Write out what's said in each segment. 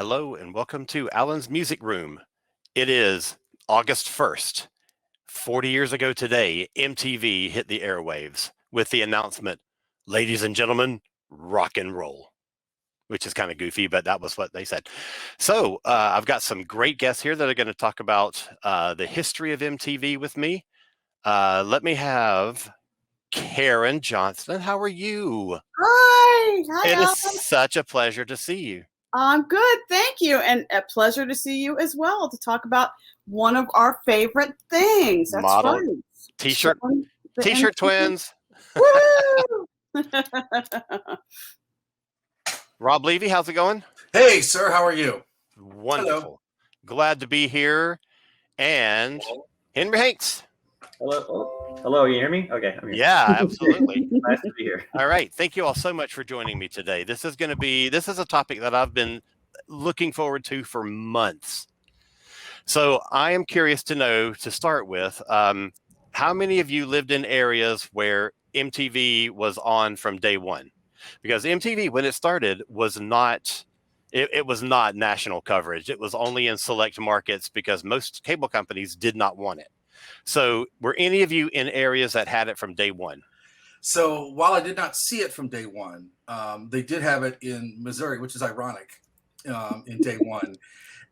hello, and welcome to Alan's Music Room. It is August 1st. 40 years ago today, MTV hit the airwaves with the announcement, ladies and gentlemen, rock and roll, which is kind of goofy, but that was what they said. So I've got some great guests here that are going to talk about the history of MTV with me. Let me have Karen Johnston. How are you? Hi, It is Alan. such a pleasure to see you. I'm good, thank you, and a pleasure to see you as well to talk about one of our favorite things. That's Model right. T-shirt twins. Woo! Rob Levy, how's it going? Hey, sir, how are you? Wonderful. Hello. Glad to be here. And Henry Hanks. Hello. Oh, hello. You hear me? Okay. I'm here. Yeah, absolutely. Nice to be here. All right. Thank you all so much for joining me today. This is a topic that I've been looking forward to for months. So I am curious to know, to start with, how many of you lived in areas where MTV was on from day one? Because MTV, when it started, was not national coverage. It was only in select markets because most cable companies did not want it. So were any of you in areas that had it from day one? So while I did not see it from day one, they did have it in Missouri, which is ironic, in day one.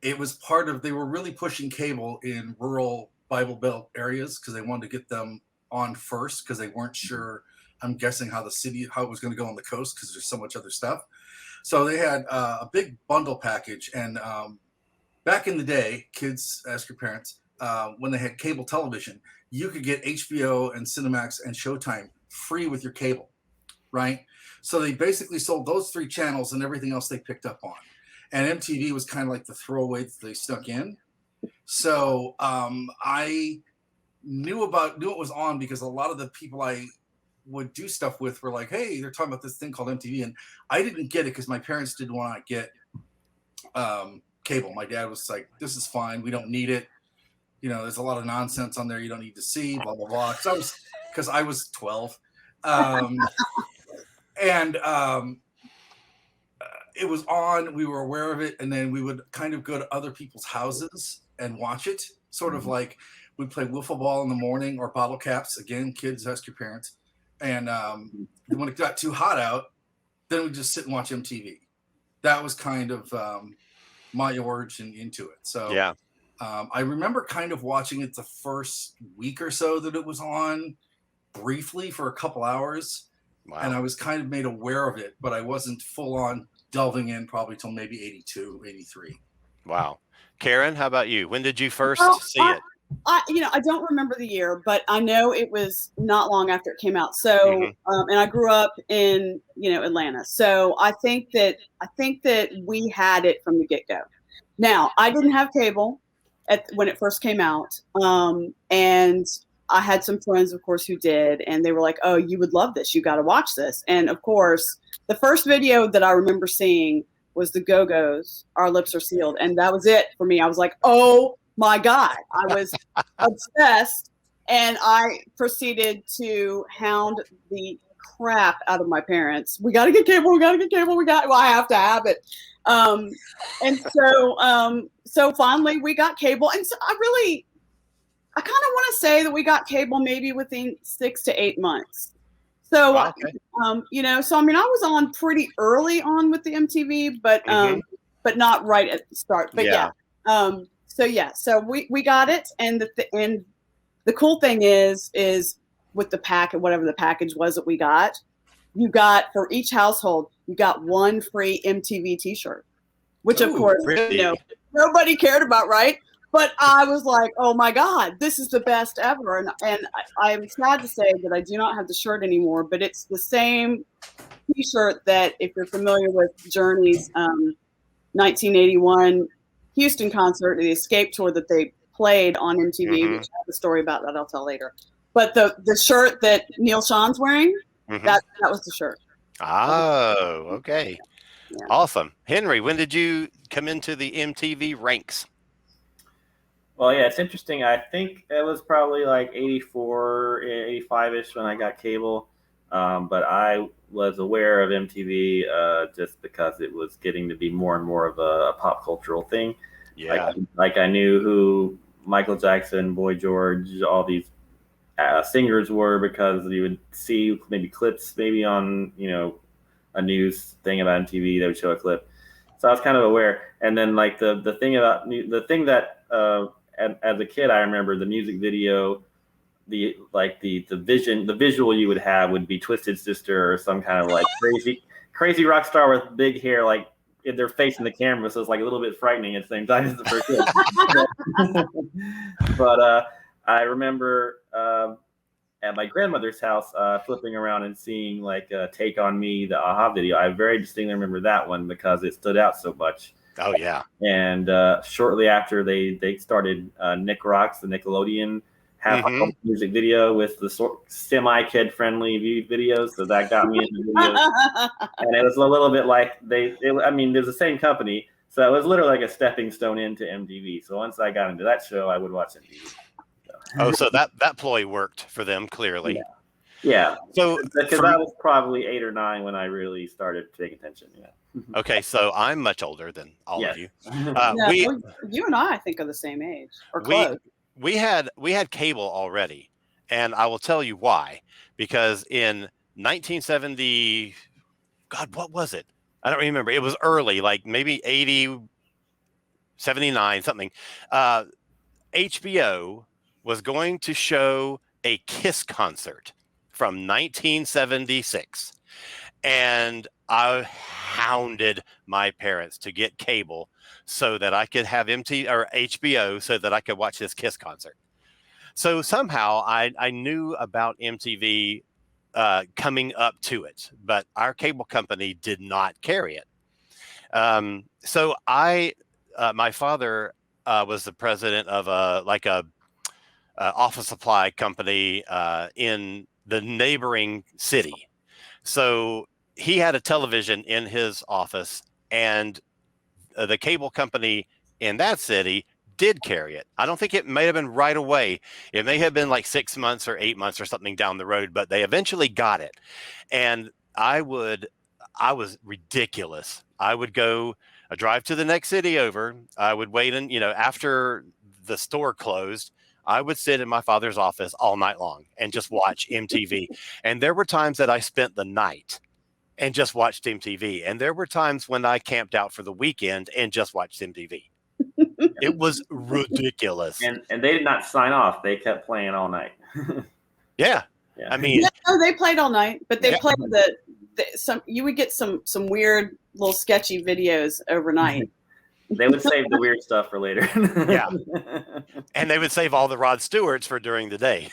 It was they were really pushing cable in rural Bible Belt areas because they wanted to get them on first because they weren't sure, I'm guessing, how it was going to go on the coast because there's so much other stuff. So they had a big bundle package. And back in the day, kids, ask your parents, when they had cable television, you could get HBO and Cinemax and Showtime free with your cable, right? So they basically sold those three channels and everything else they picked up on. And MTV was kind of like the throwaway that they stuck in. So I knew it was on because a lot of the people I would do stuff with were like, hey, they're talking about this thing called MTV. And I didn't get it because my parents didn't want to get cable. My dad was like, this is fine. We don't need it. You know, there's a lot of nonsense on there you don't need to see, blah, blah, blah. Because I was 12. It was on, we were aware of it, and then we would kind of go to other people's houses and watch it, sort of like we'd play wiffle ball in the morning or bottle caps. Again, kids, ask your parents. And when it got too hot out, then we'd just sit and watch MTV. That was kind of my origin into it. So yeah. I remember kind of watching it the first week or so that it was on briefly for a couple hours. Wow. And I was kind of made aware of it, but I wasn't full on delving in probably till maybe 82, 83. Wow. Karen, how about you? When did you first see it? I don't remember the year, but I know it was not long after it came out. So, and I grew up in, Atlanta. So I think that we had it from the get-go. Now, I didn't have cable when it first came out. And I had some friends, of course, who did, and they were like, oh, you would love this. You got to watch this. And of course, the first video that I remember seeing was the Go-Go's, Our Lips Are Sealed. And that was it for me. I was like, oh my God, I was obsessed. And I proceeded to hound the crap out of my parents. We got to get cable. I have to have it. And so finally we got cable. And so I kind of want to say that we got cable maybe within 6 to 8 months. So, okay. So I mean, I was on pretty early on with the MTV, but not right at the start. But yeah. So we got it, and the cool thing is with the pack and whatever the package was that we got, you got for each household, you got one free MTV T-shirt, which of course, really? Nobody cared about, right? But I was like, oh my God, this is the best ever. And I'm sad to say that I do not have the shirt anymore, but it's the same T-shirt that, if you're familiar with Journey's 1981 Houston concert, the Escape tour that they played on MTV, which I have a story about that I'll tell later. But the shirt that Neil Sean's wearing, that was the shirt. Oh, okay. Yeah. Awesome. Henry, when did you come into the MTV ranks? Well, yeah, it's interesting. I think it was probably like 84, 85-ish when I got cable. but I was aware of MTV just because it was getting to be more and more of a pop cultural thing. Yeah. Like I knew who Michael Jackson, Boy George, all these singers were because you would see maybe clips, maybe on a news thing about MTV, they would show a clip. So I was kind of aware. And then like the thing that as a kid I remember the music video, the visual you would have would be Twisted Sister or some kind of like crazy rock star with big hair, like they're facing the camera, so it's like a little bit frightening at the same time as the first kid. But I remember at my grandmother's house flipping around and seeing like Take On Me, the AHA video. I very distinctly remember that one because it stood out so much. Oh yeah. And shortly after they started Nick Rocks, the Nickelodeon a music video with the semi-kid friendly viewed videos, so that got me into videos. And it was a little bit like there's the same company, so it was literally like a stepping stone into MTV. So once I got into that show, I would watch MTV. So that ploy worked for them clearly. Yeah. So because I was probably 8 or 9 when I really started paying attention. Yeah. Okay, so I'm much older than all of you. You and I think are the same age or close. We had cable already, and I will tell you why. Because in 1970, God, what was it? I don't remember. It was early, like maybe 80, 79, something. HBO was going to show a Kiss concert from 1976. And I hounded my parents to get cable so that I could have MTV or HBO so that I could watch this Kiss concert. So somehow I knew about MTV coming up to it, but our cable company did not carry it. So my father was the president of a office supply company in the neighboring city. So he had a television in his office, and the cable company in that city did carry it. I don't think it may have been right away. It may have been like 6 months or 8 months or something down the road, but they eventually got it. And I was ridiculous. I would go a drive to the next city over. I would wait, and after the store closed, I would sit in my father's office all night long and just watch MTV. And there were times that I spent the night and just watched MTV. And there were times when I camped out for the weekend and just watched MTV. It was ridiculous. And they did not sign off. They kept playing all night. Yeah. I mean, they played all night, but they played you would get some weird little sketchy videos overnight. They would save the weird stuff for later. Yeah. And they would save all the Rod Stewarts for during the day.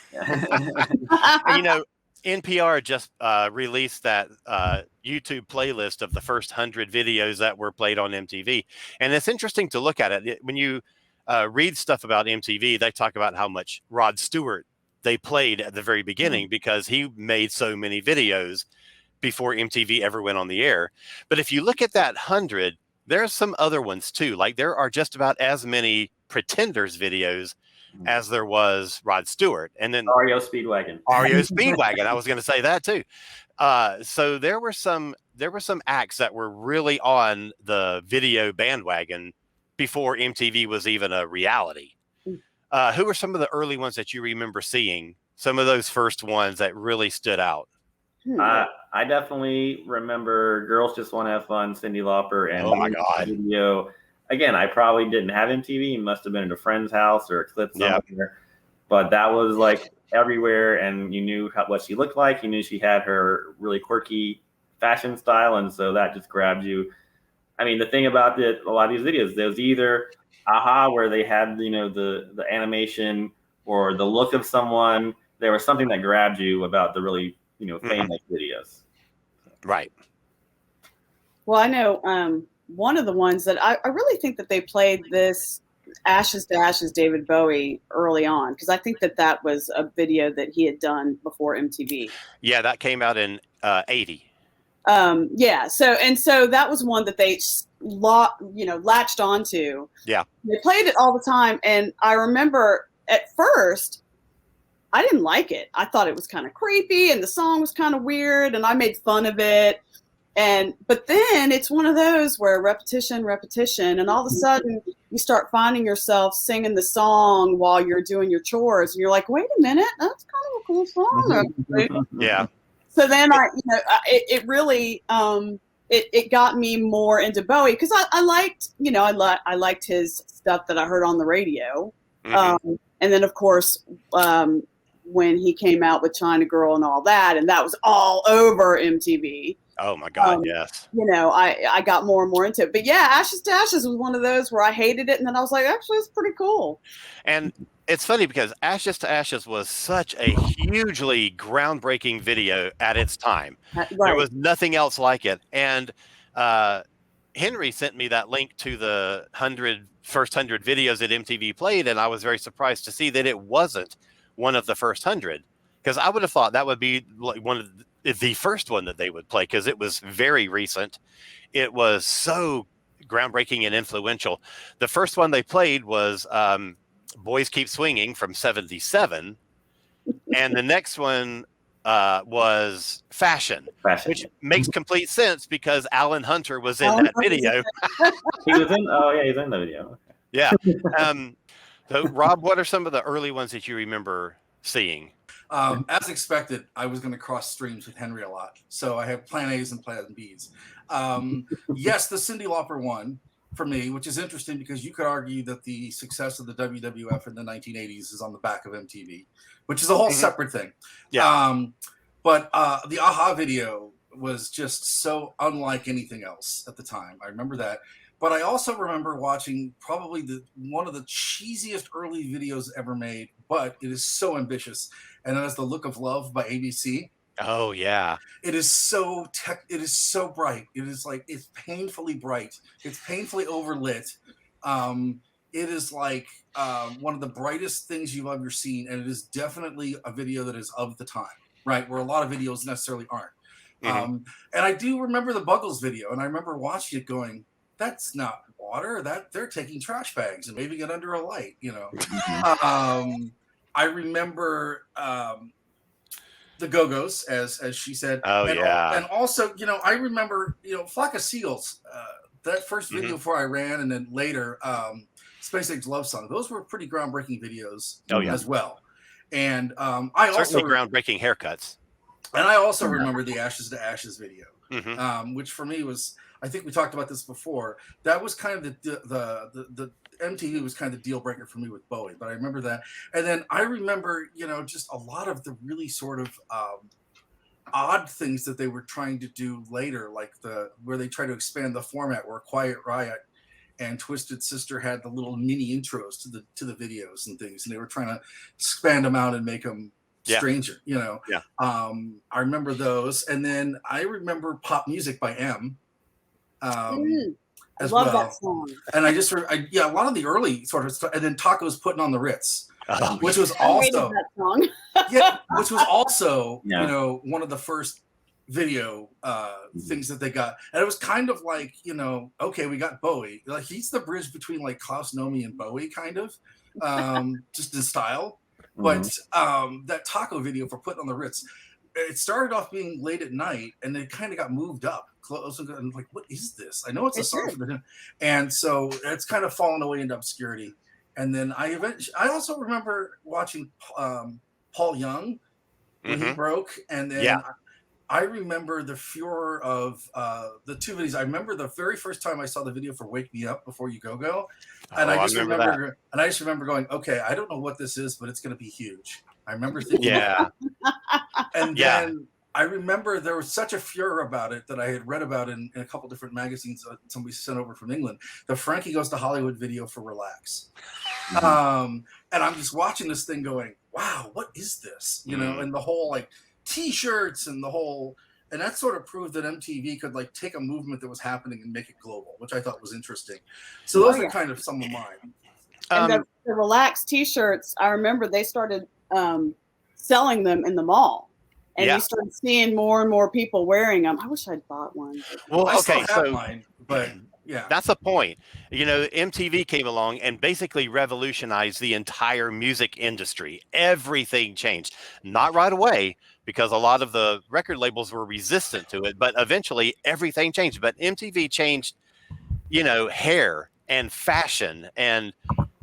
NPR just released that YouTube playlist of the first 100 videos that were played on MTV. And it's interesting to look at it. When you read stuff about MTV, they talk about how much Rod Stewart they played at the very beginning because he made so many videos before MTV ever went on the air. But if you look at that 100, there are some other ones too. Like there are just about as many Pretenders videos as there was Rod Stewart, and then REO Speedwagon. I was going to say that too. So there were some acts that were really on the video bandwagon before MTV was even a reality. Who were some of the early ones that you remember seeing? Some of those first ones that really stood out. I definitely remember Girls Just Want to Have Fun, Cyndi Lauper, and oh my God. Video. Again, I probably didn't have MTV. It must have been at a friend's house or a clip somewhere. But that was like everywhere, and you knew what she looked like. You knew she had her really quirky fashion style, and so that just grabbed you. I mean, the thing about a lot of these videos, there's either AHA, where they had the animation or the look of someone. There was something that grabbed you about the really famous videos. Right. Well, I know one of the ones that I really think that they played this Ashes to Ashes David Bowie early on, because I think that was a video that he had done before MTV. Yeah, that came out in 80. So that was one that they latched onto. Yeah. They played it all the time, and I remember at first I didn't like it. I thought it was kind of creepy and the song was kind of weird and I made fun of it. But then it's one of those where repetition, and all of a sudden you start finding yourself singing the song while you're doing your chores, and you're like, "Wait a minute, that's kind of a cool song." Yeah. So then it really it got me more into Bowie because I liked I liked his stuff that I heard on the radio, and then of course when he came out with China Girl and all that, and that was all over MTV. Oh my God, yes. I got more and more into it. But yeah, Ashes to Ashes was one of those where I hated it, and then I was like, actually, it's pretty cool. And it's funny because Ashes to Ashes was such a hugely groundbreaking video at its time. Right. There was nothing else like it. And Henry sent me that link to the first 100 videos that MTV played, and I was very surprised to see that it wasn't one of the first 100, because I would have thought that would be like one of the first one that they would play, because it was very recent. It was so groundbreaking and influential. The first one they played was Boys Keep Swinging from '77, and the next one was Fashion, which makes complete sense because Alan Hunter was in that video. He was in. Oh yeah, he's in the video. Yeah. So Rob, what are some of the early ones that you remember seeing? As expected, I was going to cross streams with Henry a lot. So I have plan A's and plan B's. Yes, the Cyndi Lauper one for me, which is interesting because you could argue that the success of the WWF in the 1980s is on the back of MTV, which is a whole separate thing. Yeah. But the Aha video was just so unlike anything else at the time. I remember that. But I also remember watching probably one of the cheesiest early videos ever made, but it is so ambitious. And that is The Look of Love by ABC. Oh yeah. It is so it is so bright. It is like, it's painfully bright. It's painfully overlit. It is like one of the brightest things you've ever seen. And it is definitely a video that is of the time, right? Where a lot of videos necessarily aren't. And I do remember the Buggles video, and I remember watching it going, that's not water. That they're taking trash bags and moving it under a light, I remember the Go-Go's, as she said. Oh, yeah. And also, I remember, Flock of Seagulls, that first video before I ran, and then later Space Age Love Song. Those were pretty groundbreaking videos as well. And I certainly also groundbreaking haircuts. And I also remember the Ashes to Ashes video, which for me was, I think we talked about this before. That was kind of the MTV was kind of the deal breaker for me with Bowie. But I remember that, and then I remember just a lot of the really sort of odd things that they were trying to do later, like where they try to expand the format, where Quiet Riot and Twisted Sister had the little mini intros to the videos and things, and they were trying to expand them out and make them stranger. I remember those, and then I remember Pop Music by M. As love well. That song. And I just, a lot of the early sort of stuff, and then Tacos Putting on the Ritz, which was also, that song. which was also, one of the first video things that they got. And it was kind of like, okay, we got Bowie. Like, he's the bridge between like Klaus Nomi and Bowie, kind of, just in style. But that taco video for Putting on the Ritz, it started off being late at night, and it kind of got moved up close, and like, what is this? I know it's a song for the, and so it's kind of fallen away into obscurity. And then I also remember watching Paul Young when he broke, and then I remember the furor of the two videos. I remember the very first time I saw the video for "Wake Me Up Before You Go," and I just remember going, okay, I don't know what this is, but it's going to be huge. I remember thinking, and then I remember there was such a furor about it that I had read about in a couple different magazines somebody sent over from England, the Frankie Goes to Hollywood video for Relax. And I'm just watching this thing going, wow, what is this? And the whole like T-shirts and the whole, and that sort of proved that MTV could like take a movement that was happening and make it global, which I thought was interesting. So those are kind of some of mine. And the Relax T-shirts, I remember they started selling them in the mall, and you started seeing more and more people wearing them. I wish I'd bought one. Well, I still have mine, but Yeah. That's the point. You know, MTV came along and basically revolutionized the entire music industry. Everything changed. Not right away, because a lot of the record labels were resistant to it, but eventually everything changed. But MTV changed, you know, hair and fashion and,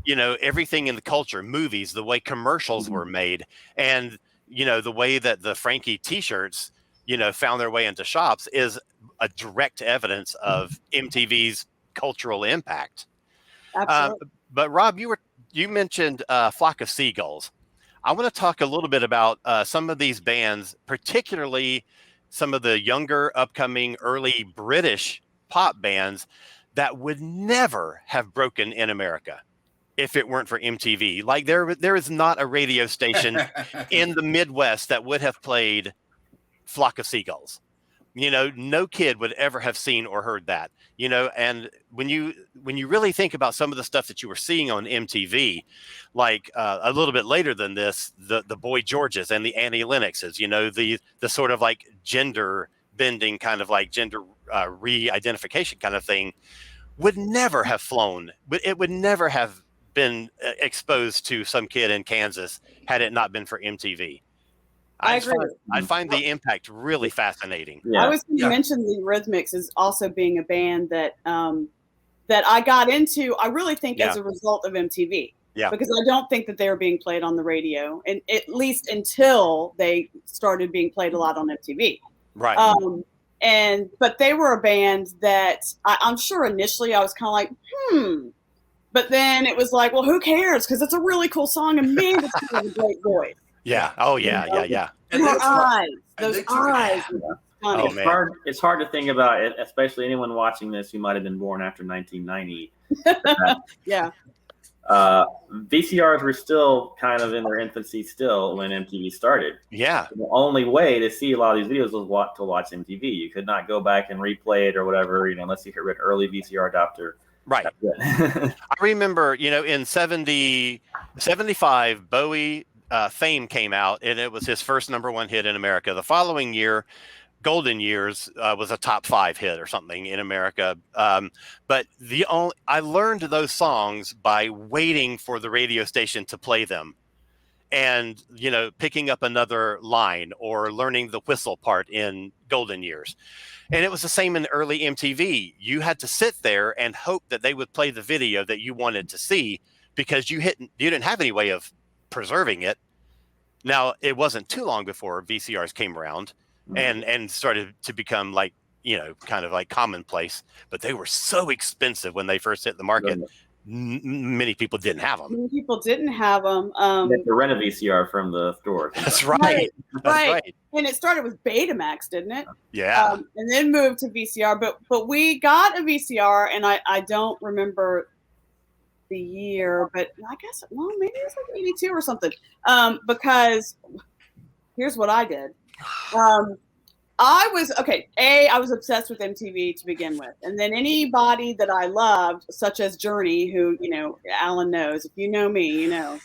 you know, everything in the culture, movies, the way commercials were made, and, you know, the way that the Frankie t-shirts, you know, found their way into shops is a direct evidence of MTV's cultural impact. Absolutely. But Rob, you mentioned Flock of Seagulls. I want to talk a little bit about some of these bands, particularly some of the younger, upcoming, early British pop bands that would never have broken in America if it weren't for MTV. Like there is not a radio station in the Midwest that would have played Flock of Seagulls. You know, no kid would ever have seen or heard that. You know, and when you really think about some of the stuff that you were seeing on MTV, like a little bit later than this, the Boy Georges and the Annie Lennoxes, you know, the sort of like gender bending kind of like gender re-identification kind of thing, would never have flown. It would never have been exposed to some kid in Kansas had it not been for MTV. I agree. I find the impact really fascinating. Yeah. I was going to mention the Rhythmics as also being a band that that I got into. I really think as a result of MTV. Yeah. Because I don't think that they were being played on the radio, and at least until they started being played a lot on MTV. Right. But they were a band that I'm sure initially I was kind of like, but then it was like, well, who cares? Because it's a really cool song, and man, it's a great voice. Yeah. Oh, yeah. You know? Yeah. And her eyes, those eyes. Oh, man. It's hard to think about it, especially anyone watching this who might have been born after 1990. Yeah. VCRs were still kind of in their infancy still when MTV started. Yeah. The only way to see a lot of these videos was to watch MTV. You could not go back and replay it or whatever, you know, unless you had an early VCR adapter. Right. I remember, you know, in 75, Bowie Fame came out, and it was his first #1 hit in America. The following year, Golden Years was a top 5 hit or something in America. But I learned those songs by waiting for the radio station to play them, and, you know, picking up another line or learning the whistle part in Golden Years. And it was the same in early MTV. You had to sit there and hope that they would play the video that you wanted to see, because you didn't have any way of preserving it. Now, it wasn't too long before VCRs came around and started to become like, you know, kind of like commonplace, but they were so expensive when they first hit the market. Many people didn't have them. Many people didn't have them. You had to rent a VCR from the store. That's right. Right. And it started with Betamax, didn't it? Yeah. And then moved to VCR. But we got a VCR, and I don't remember the year, but I guess, well, maybe it was like 82 or something. Because here's what I did. I was obsessed with MTV to begin with. And then anybody that I loved, such as Journey, who, you know, Alan knows, if you know me, you know.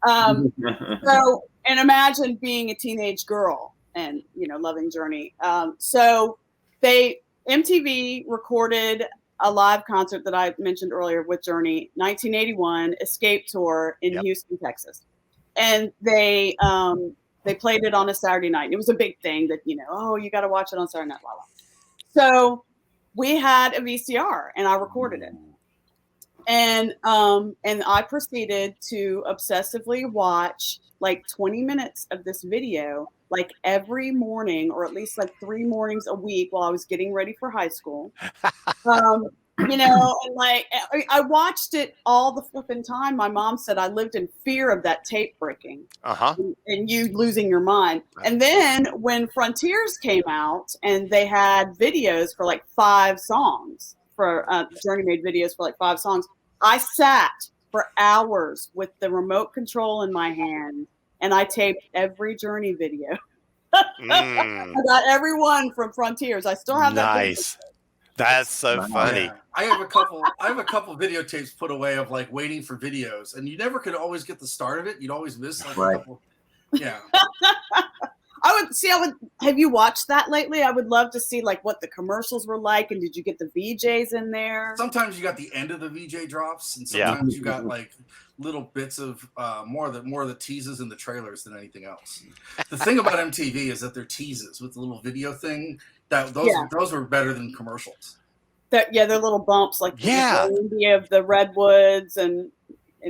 So, and imagine being a teenage girl and, you know, loving Journey. So MTV recorded a live concert that I mentioned earlier with Journey, 1981 Escape Tour in Houston, Texas. And they played it on a Saturday night. It was a big thing that, you know, oh, you got to watch it on Saturday night. Blah, blah. So we had a VCR, and I recorded it. And I proceeded to obsessively watch like 20 minutes of this video, like every morning, or at least like 3 mornings a week while I was getting ready for high school. You know, and like I watched it all the flipping time. My mom said I lived in fear of that tape breaking and you losing your mind. And then when Frontiers came out and they had videos for like 5 songs, for Journey made videos for like 5 songs, I sat for hours with the remote control in my hand, and I taped every Journey video. I got every one from Frontiers. I still have that. Nice. That's so funny. Yeah. I have a couple videotapes put away of like waiting for videos, and you never could always get the start of it. You'd always miss like a couple. Yeah. Have you watched that lately? I would love to see like what the commercials were like, and did you get the VJs in there? Sometimes you got the end of the VJ drops, and sometimes you got like little bits of more of the teases in the trailers than anything else. The thing about MTV is that they're teases with the little video thing. Those were better than commercials. They're little bumps like the of the redwoods and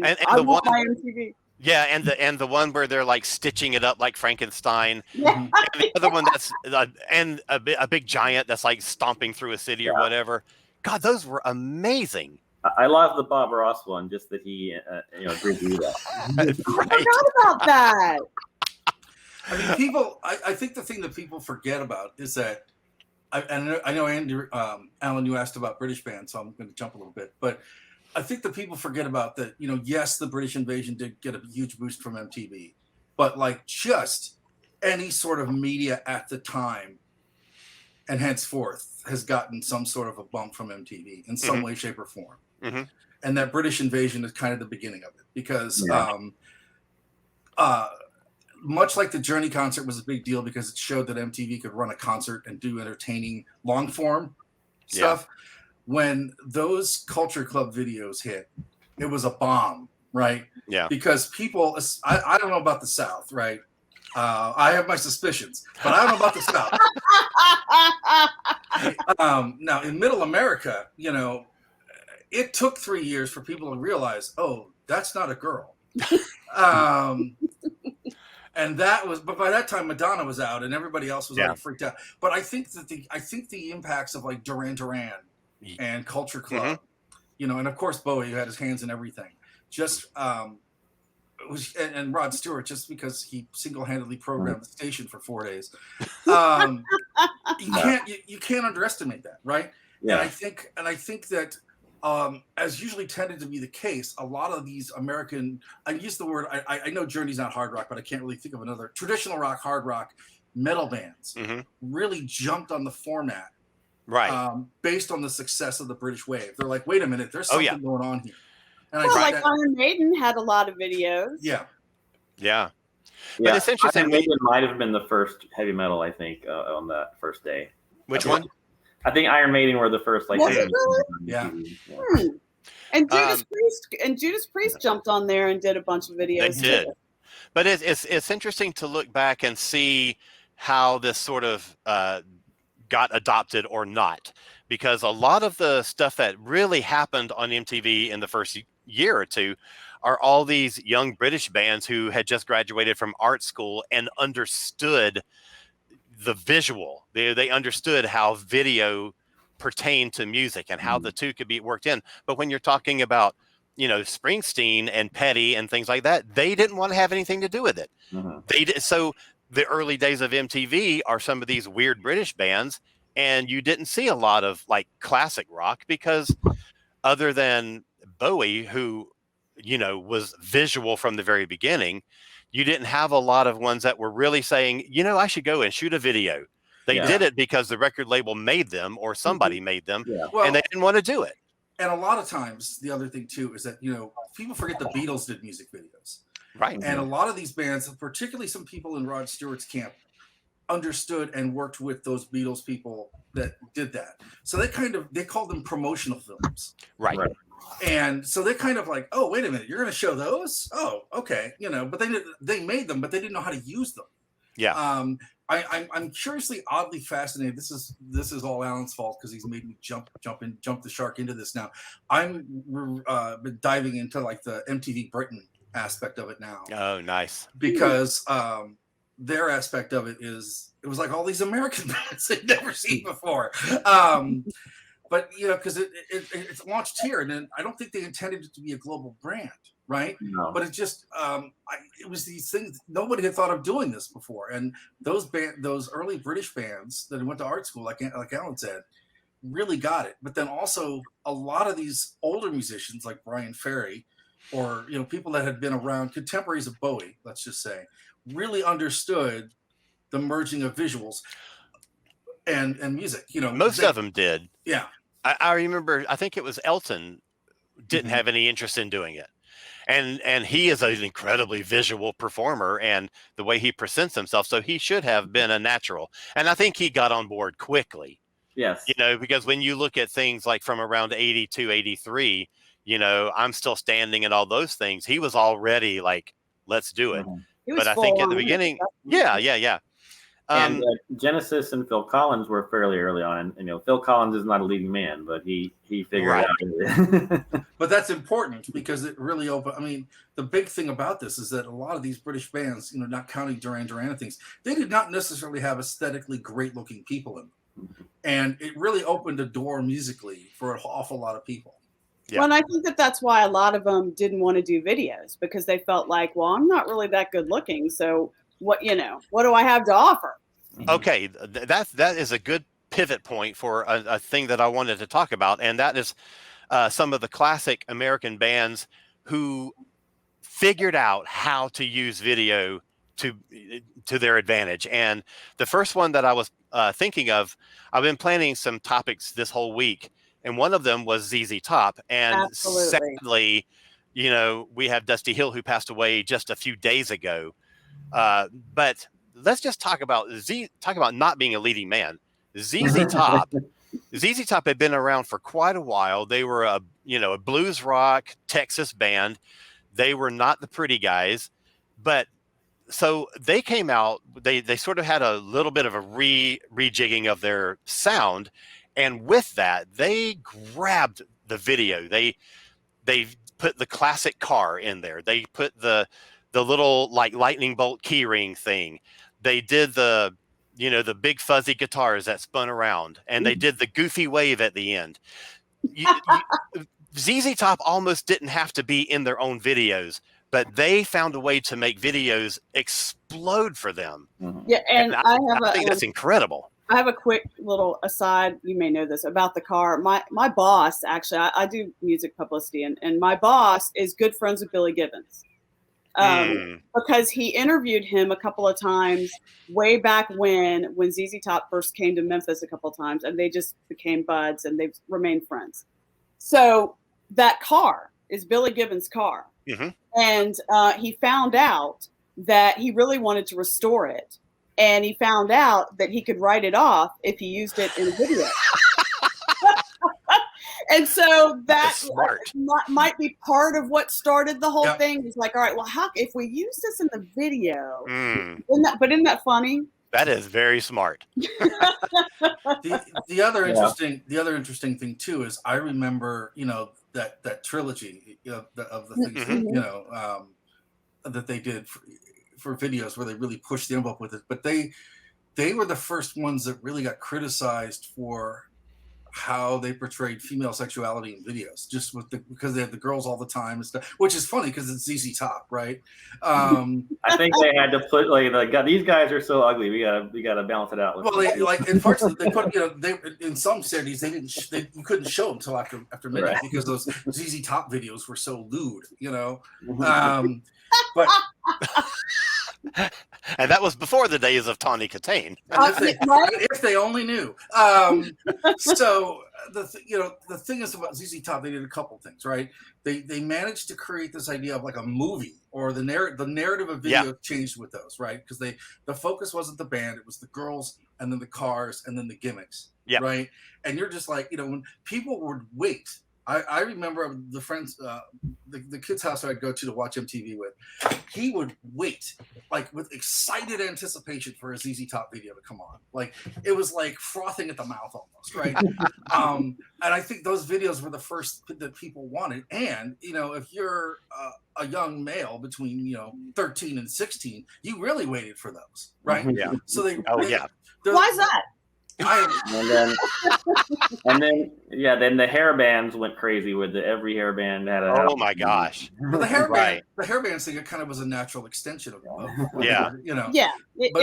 I the want one, my MTV. Yeah, and the one where they're like stitching it up like Frankenstein. Yeah. And the other one that's a big giant that's like stomping through a city or whatever. God, those were amazing. I love the Bob Ross one, just that he agreed to do that. I forgot about that. I mean, I think the thing that people forget about is that I know Andy, Alan, you asked about British bands, so I'm going to jump a little bit, but I think that people forget about that. Yes, the British invasion did get a huge boost from MTV, but like just any sort of media at the time and henceforth has gotten some sort of a bump from MTV in some way, shape, or form. Mm-hmm. And that British invasion is kind of the beginning of it because much like the Journey concert was a big deal because it showed that MTV could run a concert and do entertaining long form stuff. When those Culture Club videos hit, it was a bomb, right? Yeah. Because people, I don't know about the South, right? I have my suspicions, but I don't know about the South. Now, in Middle America, it took 3 years for people to realize, oh, that's not a girl. And that was, but by that time Madonna was out and everybody else was already freaked out. But I think the impacts of like Duran Duran and Culture Club, and of course Bowie, who had his hands in everything, just and Rod Stewart, just because he single-handedly programmed the station for 4 days. You can't underestimate that, right? Yeah. And I think that as usually tended to be the case, a lot of these American, I use the word, I know Journey's not hard rock, but I can't really think of another traditional rock, hard rock metal bands really jumped on the format. Right. Based on the success of the British wave. They're like, wait a minute, there's something going on here. And Iron Maiden had a lot of videos. Yeah. Yeah. But it's interesting. Iron Maiden might have been the first heavy metal, I think, on that first day. Which one? I think Iron Maiden were the first. Like, was it really? Yeah. And Judas Priest jumped on there and did a bunch of videos. They did. But it's interesting to look back and see how this sort of got adopted or not, because a lot of the stuff that really happened on MTV in the first year or two are all these young British bands who had just graduated from art school and understood the visual. They understood how video pertained to music and how the two could be worked in. But when you're talking about, Springsteen and Petty and things like that, they didn't want to have anything to do with it. So the early days of MTV are some of these weird British bands, and you didn't see a lot of like classic rock because other than Bowie, who, was visual from the very beginning, you didn't have a lot of ones that were really saying, I should go and shoot a video. They did it because the record label made them or somebody made them, and they didn't want to do it. And a lot of times, the other thing too is that, people forget the Beatles did music videos. Right. And a lot of these bands, particularly some people in Rod Stewart's camp, understood and worked with those Beatles people that did that. So they called them promotional films. Right. And so they're kind of like, oh, wait a minute, you're going to show those? Oh, okay. But they made them, but they didn't know how to use them. Yeah. I'm curiously, oddly fascinated. This is all Alan's fault because he's made me jump the shark into this now. I'm been diving into like the MTV Britain aspect of it now. Oh, nice. Because their aspect of it was like all these American bands they'd never seen before. But because it's launched here, and then I don't think they intended it to be a global brand, right? No. But it just it was these things nobody had thought of doing this before, and those early British bands that went to art school, like Alan said, really got it. But then also a lot of these older musicians like Brian Ferry, or people that had been around, contemporaries of Bowie, let's just say, really understood the merging of visuals and music. Most of them did. Yeah. I remember, I think it was Elton didn't have any interest in doing it. and he is an incredibly visual performer, and the way he presents himself, so he should have been a natural. And I think he got on board quickly. Yes. Because when you look at things like from around 82, 83, I'm Still Standing and all those things, he was already like, let's do it. But I think at the beginning, yeah. And Genesis and Phil Collins were fairly early on. And, Phil Collins is not a leading man, but he figured it out. But that's important because it really opened. I mean, the big thing about this is that a lot of these British bands, not counting Duran Duran and things, they did not necessarily have aesthetically great-looking people in them. And it really opened a door musically for an awful lot of people. Yeah. Well, and I think that's why a lot of them didn't want to do videos, because they felt like, well, I'm not really that good looking, so what do I have to offer? Okay, that is a good pivot point for a thing that I wanted to talk about, and that is some of the classic American bands who figured out how to use video to their advantage. And the first one that I was thinking of, I've been planning some topics this whole week, and one of them was ZZ Top. And sadly, we have Dusty Hill, who passed away just a few days ago. But let's just talk about not being a leading man. ZZ Top had been around for quite a while. They were a blues rock Texas band. They were not the pretty guys, but so they came out, they sort of had a little bit of a rejigging of their sound. And with that, they grabbed the video. They put the classic car in there. They put the little like lightning bolt keyring thing. They did the big fuzzy guitars that spun around, and they did the goofy wave at the end. ZZ Top almost didn't have to be in their own videos, but they found a way to make videos explode for them. Yeah, and I think that's incredible. I have a quick little aside. You may know this about the car. My boss, actually, I do music publicity, and my boss is good friends with Billy Gibbons. Because he interviewed him a couple of times way back when ZZ Top first came to Memphis a couple of times, and they just became buds and they've remained friends. So that car is Billy Gibbons' car. Mm-hmm. And he found out that he really wanted to restore it. And he found out that he could write it off if he used it in a video. And so that might be part of what started the whole thing. It's like, all right, well, if we use this in the video, isn't that funny? That is very smart. The other interesting thing too is I remember that trilogy of the things that they did for videos where they really pushed the envelope with it, but they were the first ones that really got criticized for how they portrayed female sexuality in videos, just because they had the girls all the time and stuff, which is funny because it's ZZ Top, right? I think they had to put these guys are so ugly. We gotta balance it out. Unfortunately, they put in some cities you couldn't show them until after midnight because those ZZ Top videos were so lewd, but. And that was before the days of Tawny Katane. If they only knew. So the thing is about ZZ Top, they did a couple things, right? They managed to create this idea of like a movie, or the narrative of video changed with those, right? Because the focus wasn't the band, it was the girls and then the cars and then the gimmicks, right? And you're just like, when people would wait. I remember the friends, the kid's house I'd go to watch MTV with. He would wait, like with excited anticipation for a ZZ Top video to come on. Like it was like frothing at the mouth almost, right? And I think those videos were the first that people wanted. And if you're a young male between 13 and 16, you really waited for those, right? Yeah. So why is that? Then the hair bands went crazy with every hair band had a. Oh my gosh! But the hair band thing, it kind of was a natural extension of it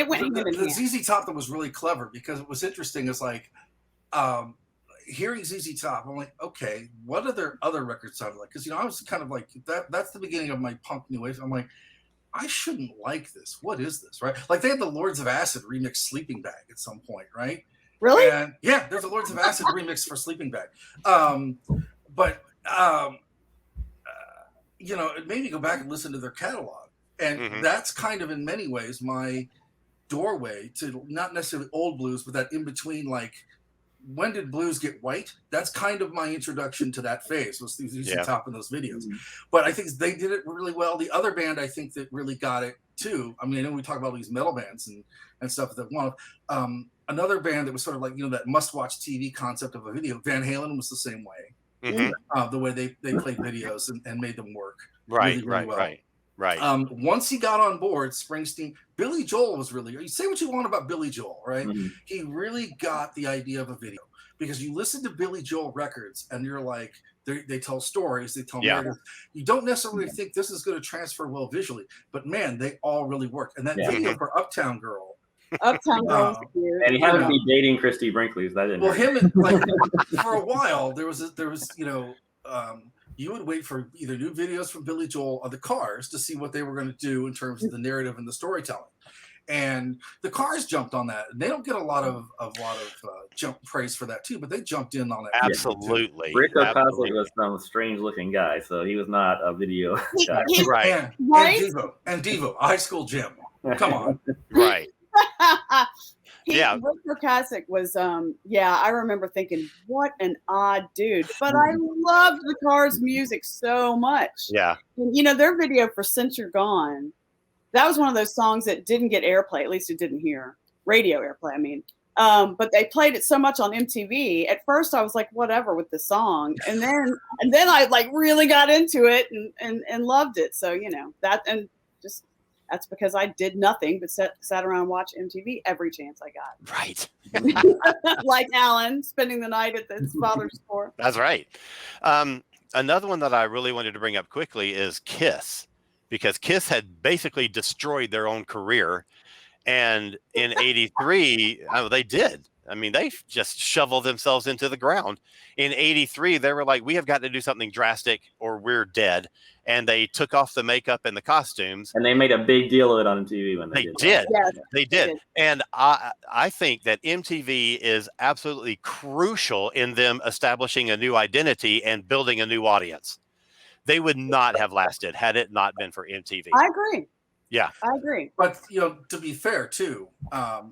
went even the ZZ Top that was really clever because it was interesting. Is like hearing ZZ Top, I'm like, okay, what are their other records sound like? Because I was kind of like that. That's the beginning of my punk new wave. I'm like, I shouldn't like this. What is this, right? Like they had the Lords of Acid remix Sleeping Bag at some point, right? Really? And there's a Lords of Acid remix for Sleeping Bag. you know, it made me go back and listen to their catalog. And that's kind of in many ways my doorway to not necessarily old blues, but that in between, like, when did blues get white? That's kind of my introduction to that phase, was these top in those videos. But I think they did it really well. The other band I think that really got it too, I mean, I know we talk about these metal bands and stuff that one of another band that was sort of like, you know, that must-watch TV concept of a video. Van Halen was the same way. The way they played videos and made them work really well. Right. Once he got on board, Springsteen, Billy Joel was really, you say what you want about Billy Joel, right? He really got the idea of a video, because you listen to Billy Joel records and you're like, they tell stories, they tell narratives. You don't necessarily think this is going to transfer well visually, but man, they all really work. And that video for Uptown Girl. Uptown Girl was cute. And he had to be dating Christy Brinkley. So that didn't him, like, for a while, there was, you know, you would wait for either new videos from Billy Joel or the Cars to see what they were going to do in terms of the narrative and the storytelling. And the Cars jumped on that. They don't get a lot of jump praise for that too, but they jumped in on it. Absolutely. Rick Ocasek was some strange looking guy, so he was not a video guy. Right. And Devo, a high school gym. Come on. Right. Rick Ocasek was, I remember thinking, what an odd dude. But I loved the Cars' music so much. Yeah. And, you know, their video for Since You're Gone, that was one of those songs that didn't get airplay. At least it didn't hear radio airplay, I mean. But they played it so much on MTV. At first, I was like, whatever with the song. And then I, like, really got into it and loved it. So, you know, that's because I did nothing but sat around and watched MTV every chance I got. Right. Like Alan, spending the night at his father's store. That's right. Another one that I really wanted to bring up quickly is Kiss, because Kiss had basically destroyed their own career. And in 83, they did. I mean, they just shoveled themselves into the ground. In 83, they were like, we have got to do something drastic or we're dead. And they took off the makeup and the costumes. And they made a big deal of it on MTV when they did. Yes, they did. And I think that MTV is absolutely crucial in them establishing a new identity and building a new audience. They would not have lasted had it not been for MTV. I agree. Yeah, I agree. But, you know, to be fair too,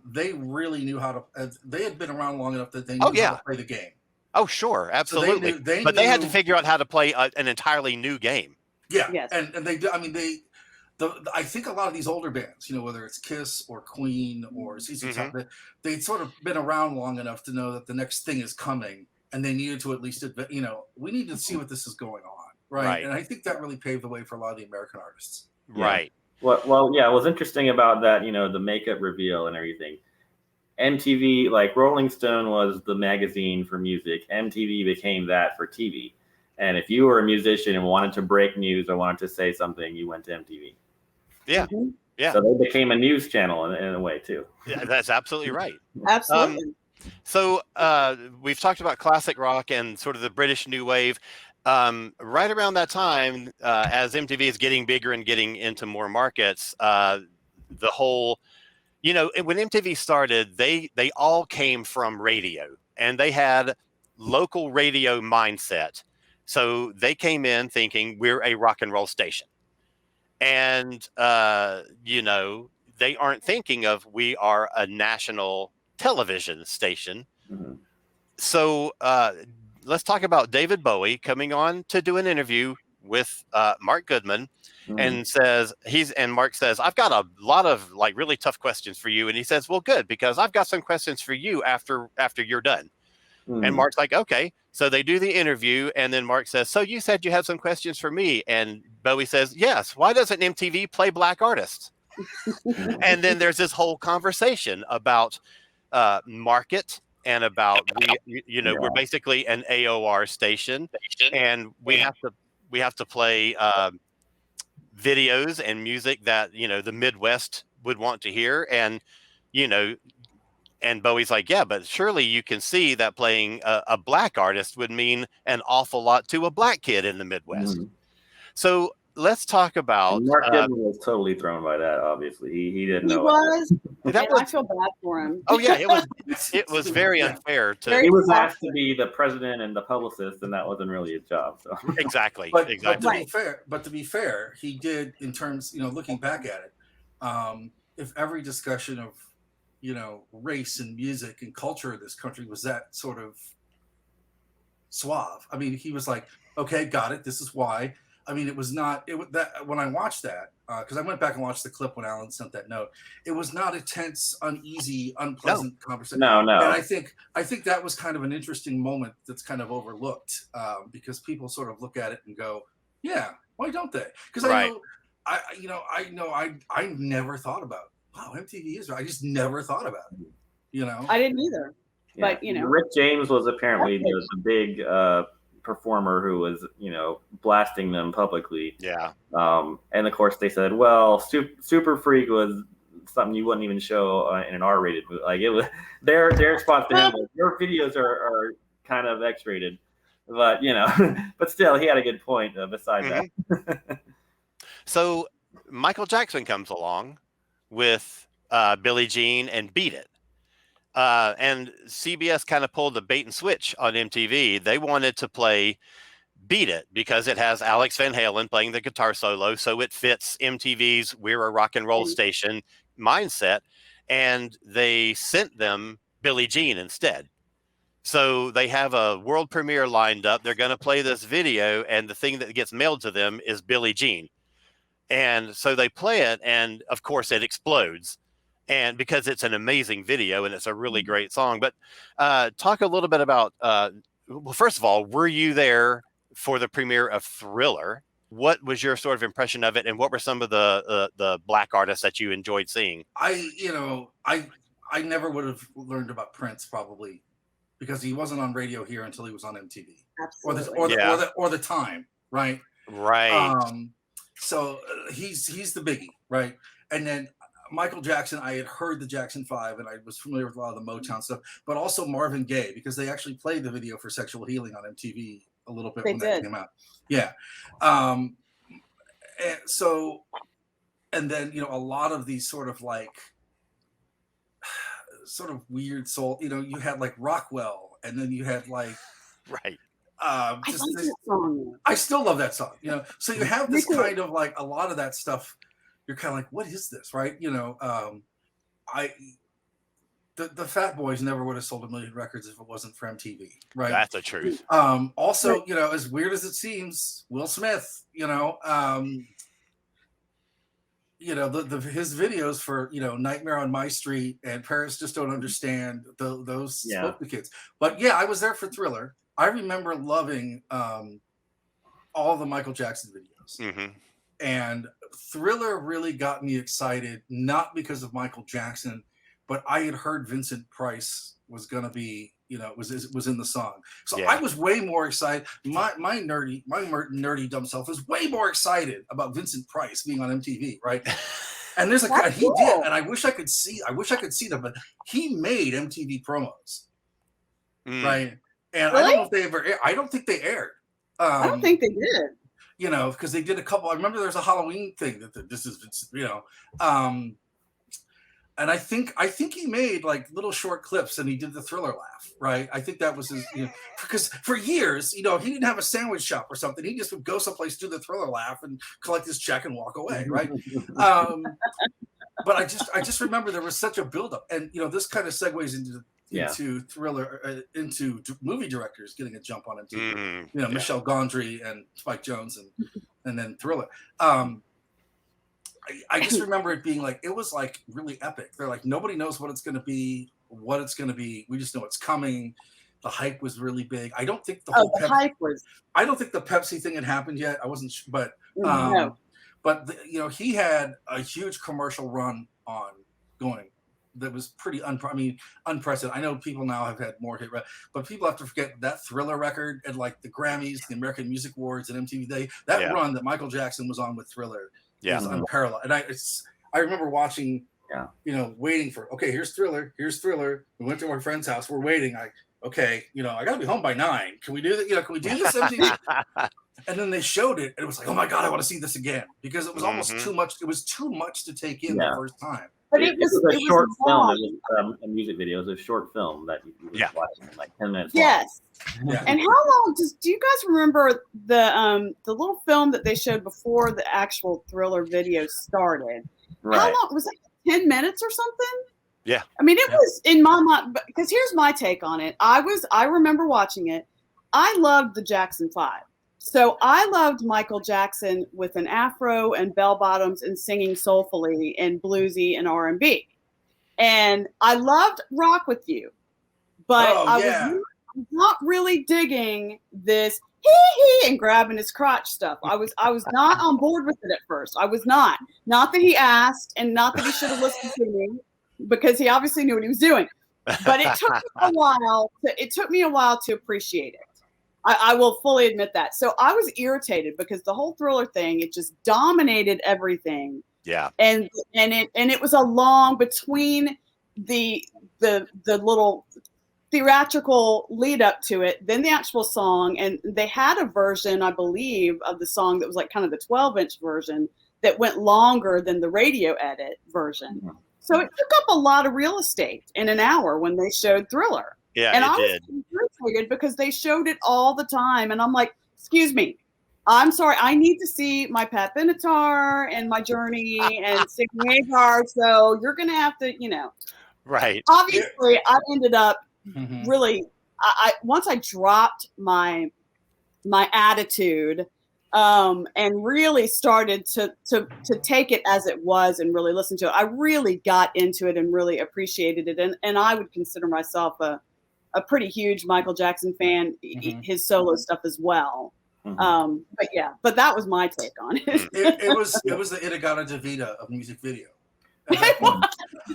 they really knew how to. They had been around long enough that they knew how to play the game. Oh, sure, absolutely. So they had to figure out how to play an entirely new game. Yeah, yes. And they. I mean, I think a lot of these older bands, you know, whether it's Kiss or Queen or ZZ Top, they'd sort of been around long enough to know that the next thing is coming, and they needed to at least, you know, we need to see what this is going on, right? And I think that really paved the way for a lot of the American artists. Right. Well, yeah, what's interesting about that, you know, the makeup reveal and everything. MTV, like Rolling Stone was the magazine for music. MTV became that for TV. And if you were a musician and wanted to break news or wanted to say something, you went to MTV. Yeah. Yeah. So they became a news channel in a way too. Yeah, that's absolutely right. Absolutely. So we've talked about classic rock and sort of the British New Wave. Right around that time, as MTV is getting bigger and getting into more markets, the whole, you know, when MTV started, they all came from radio and they had local radio mindset. So they came in thinking we're a rock and roll station. And, you know, they aren't thinking of we are a national television station. So let's talk about David Bowie coming on to do an interview with Mark Goodman and says Mark says, I've got a lot of like really tough questions for you. And he says, well, good, because I've got some questions for you after you're done. And Mark's like, okay. So they do the interview. And then Mark says, so you said you had some questions for me. And Bowie says, yes. Why doesn't MTV play black artists? And then there's this whole conversation about market and about we're basically an AOR station and we have to play videos and music that, you know, the Midwest would want to hear. And, you know, and Bowie's like, yeah, but surely you can see that playing a black artist would mean an awful lot to a black kid in the Midwest. So let's talk about And Mark Goodman was totally thrown by that. Obviously, he didn't know. He was. That I feel bad for him. Oh yeah, it was very unfair to. He was asked to be the president and the publicist, and that wasn't really his job. So Exactly. But to be fair, he did in terms, looking back at it. If every discussion of, race and music and culture in this country was that sort of suave. I mean, he was like, okay, got it. This is why. I mean, it was not that when I watched that, because I went back and watched the clip when Alan sent that note. It was not a tense, uneasy, unpleasant conversation. No. And I think that was kind of an interesting moment that's kind of overlooked because people sort of look at it and go, yeah, why don't they? Because I never thought about, wow, MTV is. I just never thought about it. I didn't either. Yeah. But Rick James was apparently the big performer who was blasting them publicly. Yeah. And of course they said, well, Super Freak was something you wouldn't even show in an R-rated movie. Like it was their response to him was, your videos are kind of X-rated, but but still he had a good point besides that. So Michael Jackson comes along with Billie Jean and Beat It. And CBS kind of pulled the bait and switch on MTV. They wanted to play Beat It because it has Alex Van Halen playing the guitar solo. So it fits MTV's We're a Rock and Roll Station mindset. And they sent them Billie Jean instead. So they have a world premiere lined up. They're going to play this video. And the thing that gets mailed to them is Billie Jean. And so they play it. And of course, it explodes. And because it's an amazing video and it's a really great song. But talk a little bit about, well, first of all, were you there for the premiere of Thriller? What was your sort of impression of it? And what were some of the Black artists that you enjoyed seeing? I never would have learned about Prince probably because he wasn't on radio here until he was on MTV. Absolutely. Or the time, right? Right. So he's the biggie, right? And then Michael Jackson, I had heard the Jackson 5 and I was familiar with a lot of the Motown stuff, but also Marvin Gaye because they actually played the video for Sexual Healing on MTV a little bit that came out. Yeah. And then, a lot of these sort of weird soul, you had like Rockwell and then you had like, right. I love that song. I still love that song, so you have this kind of like a lot of that stuff. You're kind of like, what is this, right? The Fat Boys never would have sold 1 million records if it wasn't for MTV, right? That's the truth. Also, as weird as it seems, Will Smith, his videos for Nightmare on My Street and Parents Just Don't Understand, those spoke to kids. But yeah, I was there for Thriller. I remember loving all the Michael Jackson videos. Mm-hmm. And Thriller really got me excited, not because of Michael Jackson, but I had heard Vincent Price was going to be, was in the song. So I was way more excited. My nerdy dumb self was way more excited about Vincent Price being on MTV, right? And there's a guy he did, and I wish I could see them, but he made MTV promos, right? And really? I don't know if they ever. I don't think they aired. I don't think they did. Because they did a couple. I remember there's a Halloween thing that this is, and I think he made like little short clips and he did the Thriller laugh, right? I think that was his, because for years, he didn't have a sandwich shop or something. He just would go someplace, do the Thriller laugh and collect his check and walk away, right? But I just remember there was such a buildup, and this kind of segues into Thriller, into movie directors getting a jump on MTV. Michel Gondry and Spike Jonze, and then Thriller. I just remember it being like, it was like really epic. They're like, nobody knows what it's going to be. We just know it's coming. The hype was really big. I don't think hype was. I don't think the Pepsi thing had happened yet. I wasn't, but no. But he had a huge commercial run going. That was pretty unprecedented. I know people now have had more hit, but people have to forget that Thriller record and like the Grammys, the American Music Awards, and MTV. Run that Michael Jackson was on with Thriller is unparalleled. And I remember watching, waiting for, okay, here's Thriller. We went to our friend's house. We're waiting. okay, I got to be home by 9. Can we do that? Can we do this MTV? And then they showed it, and it was like, oh my God, I want to see this again, because it was almost too much. It was too much to take in the first time. But it was a short film. It was a music video. It was a short film that you was watching, like 10 minutes long. Yes. Yeah. And how long do you guys remember the little film that they showed before the actual Thriller video started? Right. How long was it? 10 minutes or something? Yeah. I mean, it was in my mind, because here's my take on it. I remember watching it. I loved the Jackson 5. So I loved Michael Jackson with an afro and bell bottoms and singing soulfully and bluesy and R&B. And I loved Rock With You, but I was not really digging this hee and grabbing his crotch stuff. I was not on board with it at first. I was not. Not that he asked, and not that he should have listened to me, because he obviously knew what he was doing. But it took me a while to appreciate it. I will fully admit that. So I was irritated because the whole Thriller thing, it just dominated everything. Yeah. And it was a long between the little theatrical lead up to it, then the actual song, and they had a version, I believe, of the song that was like kind of the 12-inch version that went longer than the radio edit version. Mm-hmm. So it took up a lot of real estate in an hour when they showed Thriller. Yeah, and I was irritated because they showed it all the time. And I'm like, excuse me, I'm sorry. I need to see my Pat Benatar and my Journey and Signy Hagar. So you're going to have to, Right. Obviously, I ended up really, I once I dropped my attitude and really started to take it as it was and really listen to it. I really got into it and really appreciated it. And I would consider myself a pretty huge Michael Jackson fan, his solo stuff as well. But that was my take on it. It was the Inagata-Davida of music video. It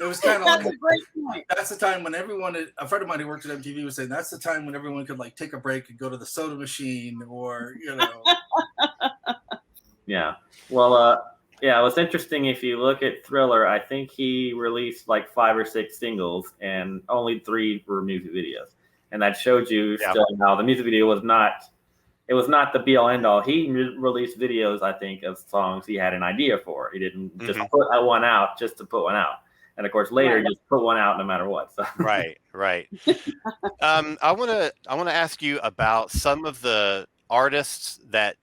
was kind of like, a great point. That's the time when everyone, a friend of mine who worked at MTV was saying, that's the time when everyone could like take a break and go to the soda machine or, Yeah. Well, yeah, it was interesting. If you look at Thriller, I think he released like 5 or 6 singles and only 3 were music videos. And that showed you still how the music video was not the be all end all. He released videos, I think, of songs he had an idea for. He didn't just put one out just to put one out. And of course, later he just put one out no matter what. So. Right. I want to ask you about some of the artists that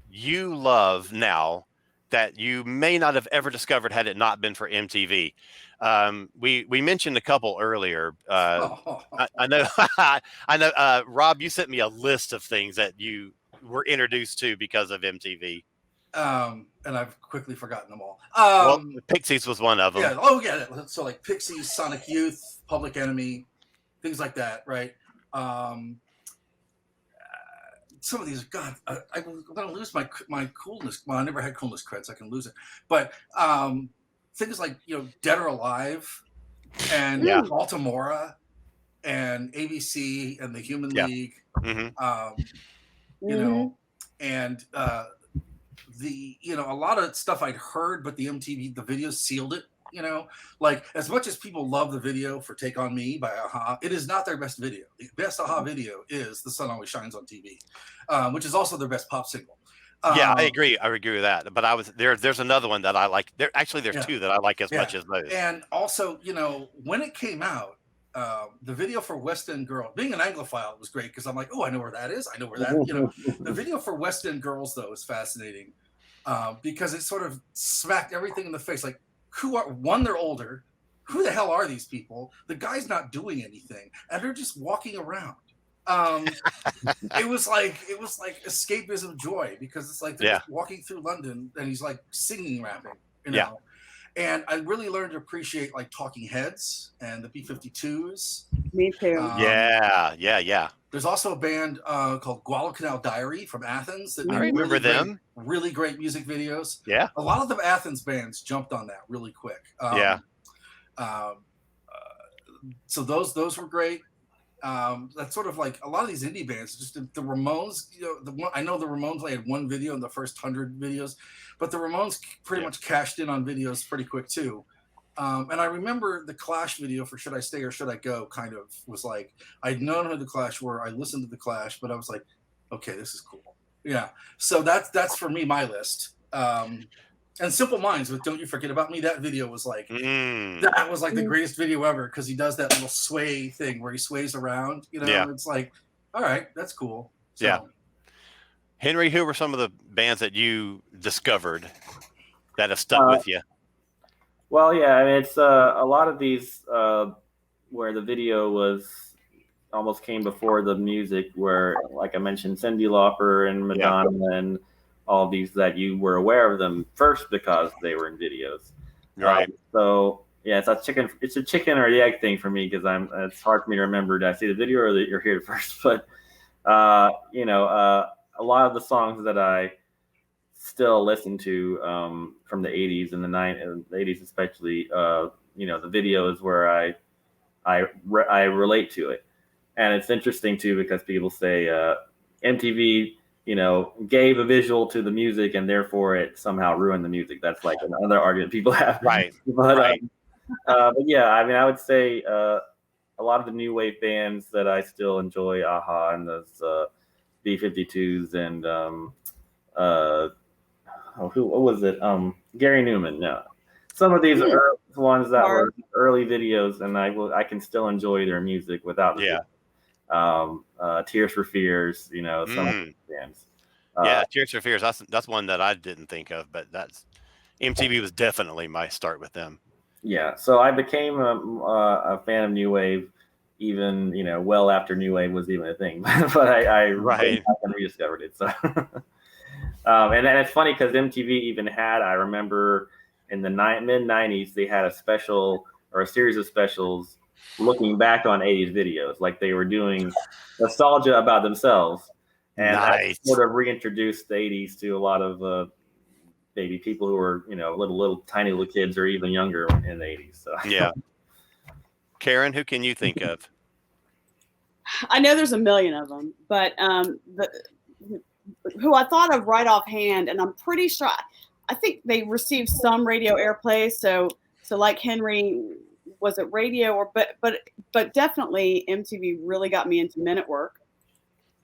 you love now that you may not have ever discovered had it not been for MTV. We mentioned a couple earlier. I know, I know. Rob, you sent me a list of things that you were introduced to because of MTV. And I've quickly forgotten them all. Well, Pixies was one of them. Yeah. Oh, yeah. So like Pixies, Sonic Youth, Public Enemy, things like that, right? Some of these, God, I'm going to lose my coolness. Well, I never had coolness creds. I can lose it. But things like, Dead or Alive and Baltimora and ABC and the Human League, and a lot of stuff I'd heard, but the MTV, the videos sealed it. Like as much as people love the video for Take On Me by AHA, it is not their best video. The best AHA video is The Sun Always Shines on TV, which is also their best pop single. Yeah, I agree. I agree with that. But there's another one that I like. There's 2 that I like as much as those. And also, when it came out, the video for West End Girl, being an Anglophile, was great because I'm like, oh, I know where that is. I know where that. The video for West End Girls though is fascinating because it sort of smacked everything in the face. Like, they're older. Who the hell are these people? The guy's not doing anything, and they're just walking around. It was like escapism joy because it's like they're just walking through London, and he's like singing, rapping, And I really learned to appreciate like Talking Heads and the B-52s. Me too. Yeah. There's also a band called Guadalcanal Diary from Athens that I remember them. Really great music videos. Yeah. A lot of the Athens bands jumped on that really quick. So those were great. That's sort of like a lot of these indie bands, just the Ramones, I know the Ramones only had one video in the first 100 videos, but the Ramones pretty much cashed in on videos pretty quick too. And I remember the Clash video for Should I Stay or Should I Go kind of was like, I'd known who the Clash were. I listened to the Clash, but I was like, okay, this is cool. Yeah. So that's for me, my list. And Simple Minds with Don't You Forget About Me. That video was like, that was like the greatest video ever because he does that little sway thing where he sways around. You know, Yeah. It's like, all right, that's cool. So, Yeah. Henry, who were some of the bands that you discovered that have stuck with you? Well, yeah, I mean, it's a lot of these where the video was almost came before the music, where, like I mentioned, Cyndi Lauper and Madonna and all these that you were aware of them first because they were in videos. Right. So yeah, it's a chicken or the egg thing for me because it's hard for me to remember. Did I see the video or that you're here first? But you know, a lot of the songs that I still listen to from the 80s and the 80s especially, you know, the video is where I relate to it. And it's interesting too because people say MTV, you know, gave a visual to the music and therefore it somehow ruined the music. That's like another argument people have. Right. But yeah, I mean, I would say a lot of the new wave bands that I still enjoy, Aha and those B-52s and what was it? Gary Newman. No, some of these ones that were early videos, and I can still enjoy their music without the Tears for Fears. You know, some of the bands. Yeah, Tears for Fears. That's one that I didn't think of, but that's MTV was definitely my start with them. Yeah, so I became a fan of new wave, even well after new wave was even a thing. But I rediscovered it. So, and it's funny because MTV even had, I remember in the mid '90s, they had a special or a series of specials looking back on '80s videos, like they were doing nostalgia about themselves. And I sort of reintroduced the '80s to a lot of maybe people who were, little tiny little kids or even younger in the '80s. So. Yeah. Karen, who can you think of? I know there's a million of them, but who I thought of right offhand, and I'm pretty sure, I think they received some radio airplay. So like Henry, was it radio but definitely MTV really got me into Men at Work.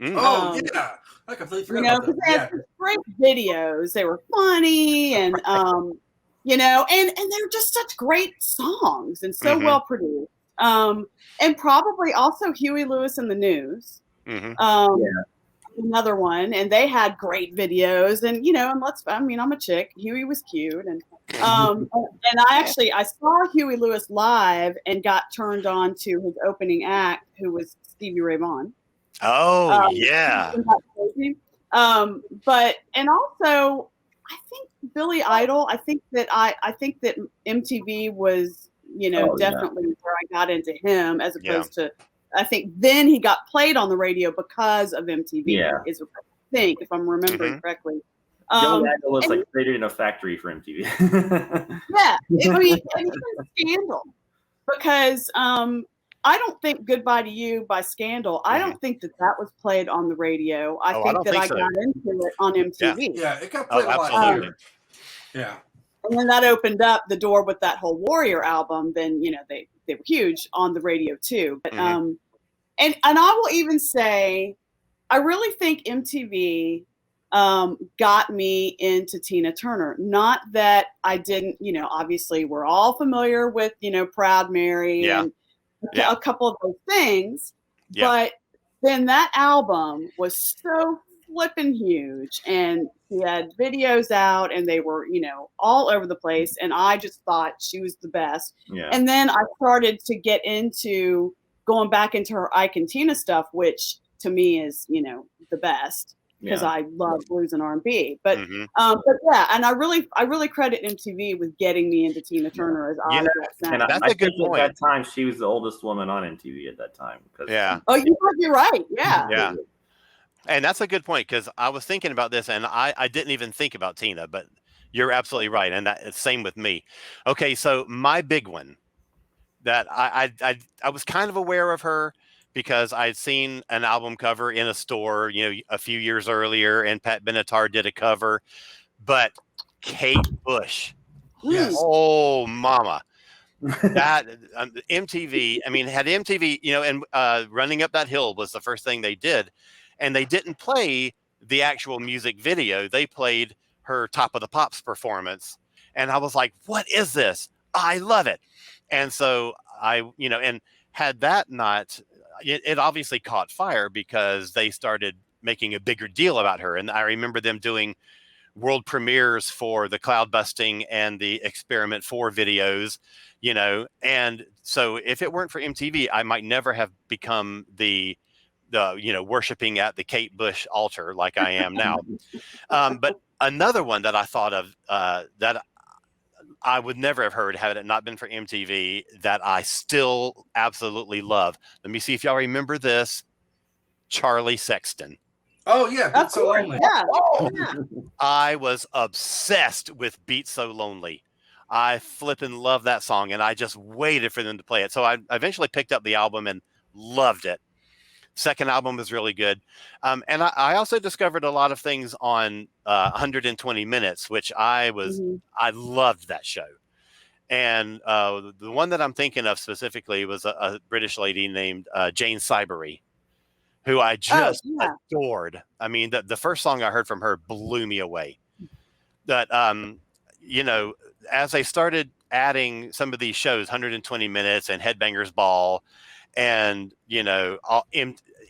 Oh yeah, I completely forgot about that. They had great videos. They were funny and and they're just such great songs and so well produced. And probably also Huey Lewis and the News. Another one, and they had great videos. And I'm a chick. Huey was cute, and I saw Huey Lewis live and got turned on to his opening act, who was Stevie Ray Vaughan. Oh yeah. But also I think Billy Idol. I think that MTV was definitely where I got into him, as opposed to, I think then he got played on the radio because of MTV. Is what I think, if I'm remembering correctly. Billy Idol was like created in a factory for MTV. And Scandal, because I don't think Goodbye to You by Scandal, I don't think that was played on the radio. I think I got into it on MTV. Yeah, it got played a lot here. Yeah. And then that opened up the door with that whole Warrior album. Then, they were huge on the radio too. But and I will even say, I really think MTV got me into Tina Turner. Not that I didn't, obviously we're all familiar with, Proud Mary and a couple of those things, but then that album was so flippin' huge, and she had videos out, and they were, all over the place, and I just thought she was the best. And then I started to get into going back into her Ike and Tina stuff, which to me is, the best, because I love blues and R&B. But yeah, and I really credit MTV with getting me into Tina Turner. As odd as that sounds. And that's a good point. At that time, she was the oldest woman on MTV at that time. Oh, you're right. Yeah. And that's a good point, because I was thinking about this, and I didn't even think about Tina, but you're absolutely right, and that's same with me. Okay, so my big one that I was kind of aware of her, because I'd seen an album cover in a store, a few years earlier, and Pat Benatar did a cover. But Kate Bush, yes. Oh mama, That MTV, I mean, had MTV, and Running Up That Hill was the first thing they did, and they didn't play the actual music video. They played her Top of the Pops performance, and I was like, what is this? I love it. And so and had that not, it obviously caught fire because they started making a bigger deal about her. And I remember them doing world premieres for the Cloud Busting and the Experiment 4 videos, and so if it weren't for MTV, I might never have become the worshiping at the Kate Bush altar like I am now. But another one that I thought of that I would never have heard had it not been for MTV, that I still absolutely love. Let me see if y'all remember this. Charlie Sexton. Oh yeah, Beat So Lonely. Yeah. I was obsessed with Beat So Lonely. I flipping love that song, and I just waited for them to play it. So I eventually picked up the album and loved it. Second album was really good. And I also discovered a lot of things on 120 Minutes, which I loved that show. And the one that I'm thinking of specifically was a British lady named Jane Siberry, who I just adored. I mean, the first song I heard from her blew me away. That, as they started adding some of these shows, 120 Minutes and Headbangers Ball, and,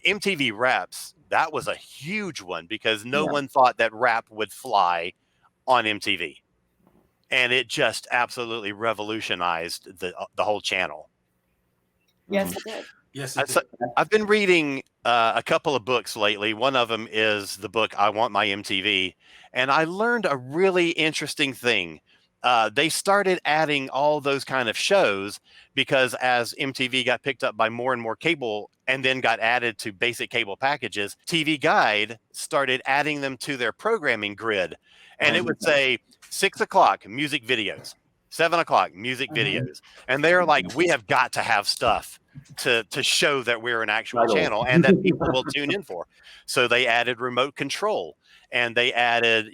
MTV Raps, that was a huge one because no one thought that rap would fly on MTV. And it just absolutely revolutionized the whole channel. Yes, it did. Yes, I've been reading a couple of books lately. One of them is the book I Want My MTV, and I learned a really interesting thing. They started adding all those kind of shows because as MTV got picked up by more and more cable and then got added to basic cable packages, TV Guide started adding them to their programming grid, and it would say 6 o'clock music videos, 7 o'clock music videos, and they're like, we have got to have stuff to show that we're an actual channel and that people will tune in for. So they added remote control and they added,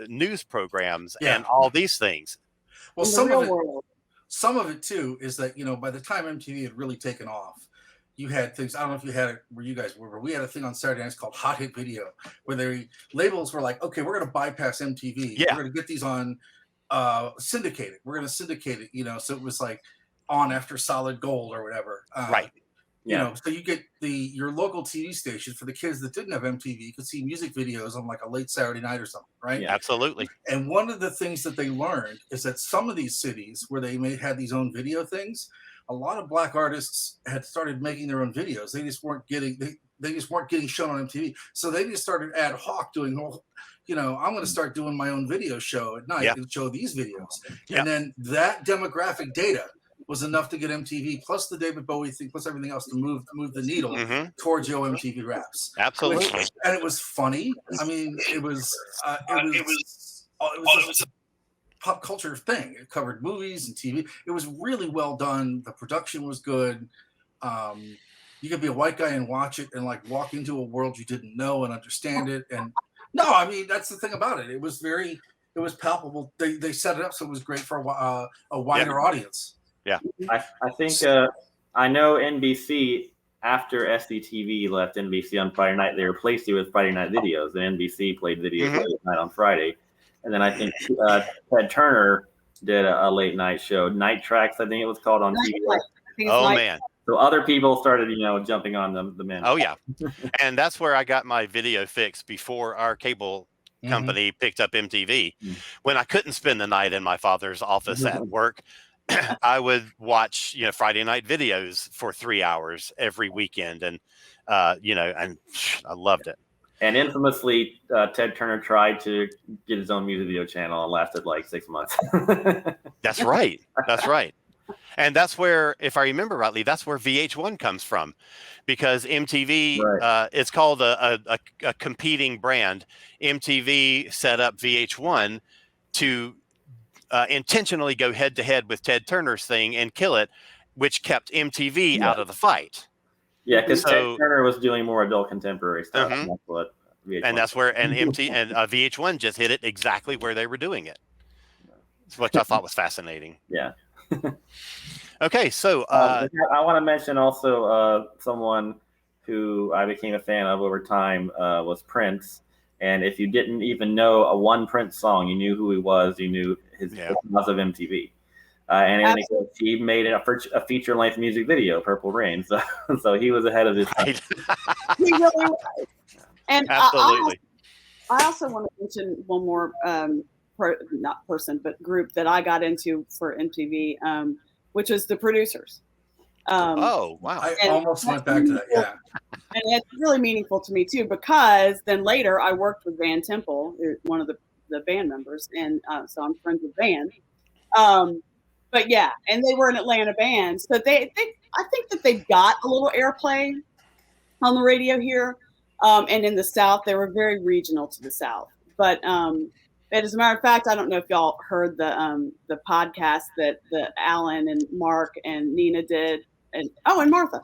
news programs and all these things. Well, some of it too is that, by the time MTV had really taken off, you had things, I don't know if you had it where you guys were, but we had a thing on Saturday nights called Hot Hit Video, where labels were like, okay, we're going to bypass MTV. Yeah. We're going to get these on syndicated. We're going to syndicate it, so it was like on after Solid Gold or whatever. Right. So you get your local TV station for the kids that didn't have MTV. You could see music videos on like a late Saturday night or something, right? Yeah, absolutely. And one of the things that they learned is that some of these cities where they had these own video things, a lot of black artists had started making their own videos. They just weren't getting they just weren't getting shown on MTV. So they just started ad hoc doing, I'm going to start doing my own video show at night and show these videos. And then that demographic data was enough to get MTV plus the David Bowie thing plus everything else to move the needle towards Yo MTV Raps. Absolutely. And it was funny. I mean, it was a pop culture thing. It covered movies and TV. It was really well done. The production was good. You could be a white guy and watch it and like walk into a world you didn't know and understand it. And no, I mean, that's the thing about it. It was palpable. They set it up so it was great for a wider audience. Yeah, I think I know NBC after SCTV left NBC on Friday night, they replaced it with Friday night videos, and NBC played videos late night on Friday. And then I think Ted Turner did a late night show, Night Tracks, I think it was called on TV. Oh man! So other people started, jumping on the men. Oh yeah, and that's where I got my video fix before our cable company picked up MTV. When I couldn't spend the night in my father's office at work, I would watch, Friday night videos for 3 hours every weekend. And, and I loved it. And infamously, Ted Turner tried to get his own music video channel and lasted like 6 months. That's right. That's right. And that's where, if I remember rightly, that's where VH1 comes from, because MTV, it's called a competing brand. MTV set up VH1 to intentionally go head to head with Ted Turner's thing and kill it, which kept MTV out of the fight. Yeah, because Ted Turner was doing more adult contemporary stuff. And that's what VH1 and that's where VH1 just hit it exactly where they were doing it, which I thought was fascinating. Yeah. Okay, so I want to mention also someone who I became a fan of over time was Prince. And if you didn't even know a one Prince song, you knew who he was. You knew his because of MTV. And he made a feature-length music video, "Purple Rain." So he was ahead of his time. He really was. And absolutely. I also want to mention one more not person, but group that I got into for MTV, which was the Producers. Oh, wow. I almost went back to that, yeah. And it's really meaningful to me, too, because then later I worked with Van Temple, one of the band members, and so I'm friends with Van. But yeah, and they were an Atlanta band. So I think that they got a little airplay on the radio here. And in the South, they were very regional to the South. But as a matter of fact, I don't know if y'all heard the podcast that Alan and Mark and Nina did, and Martha,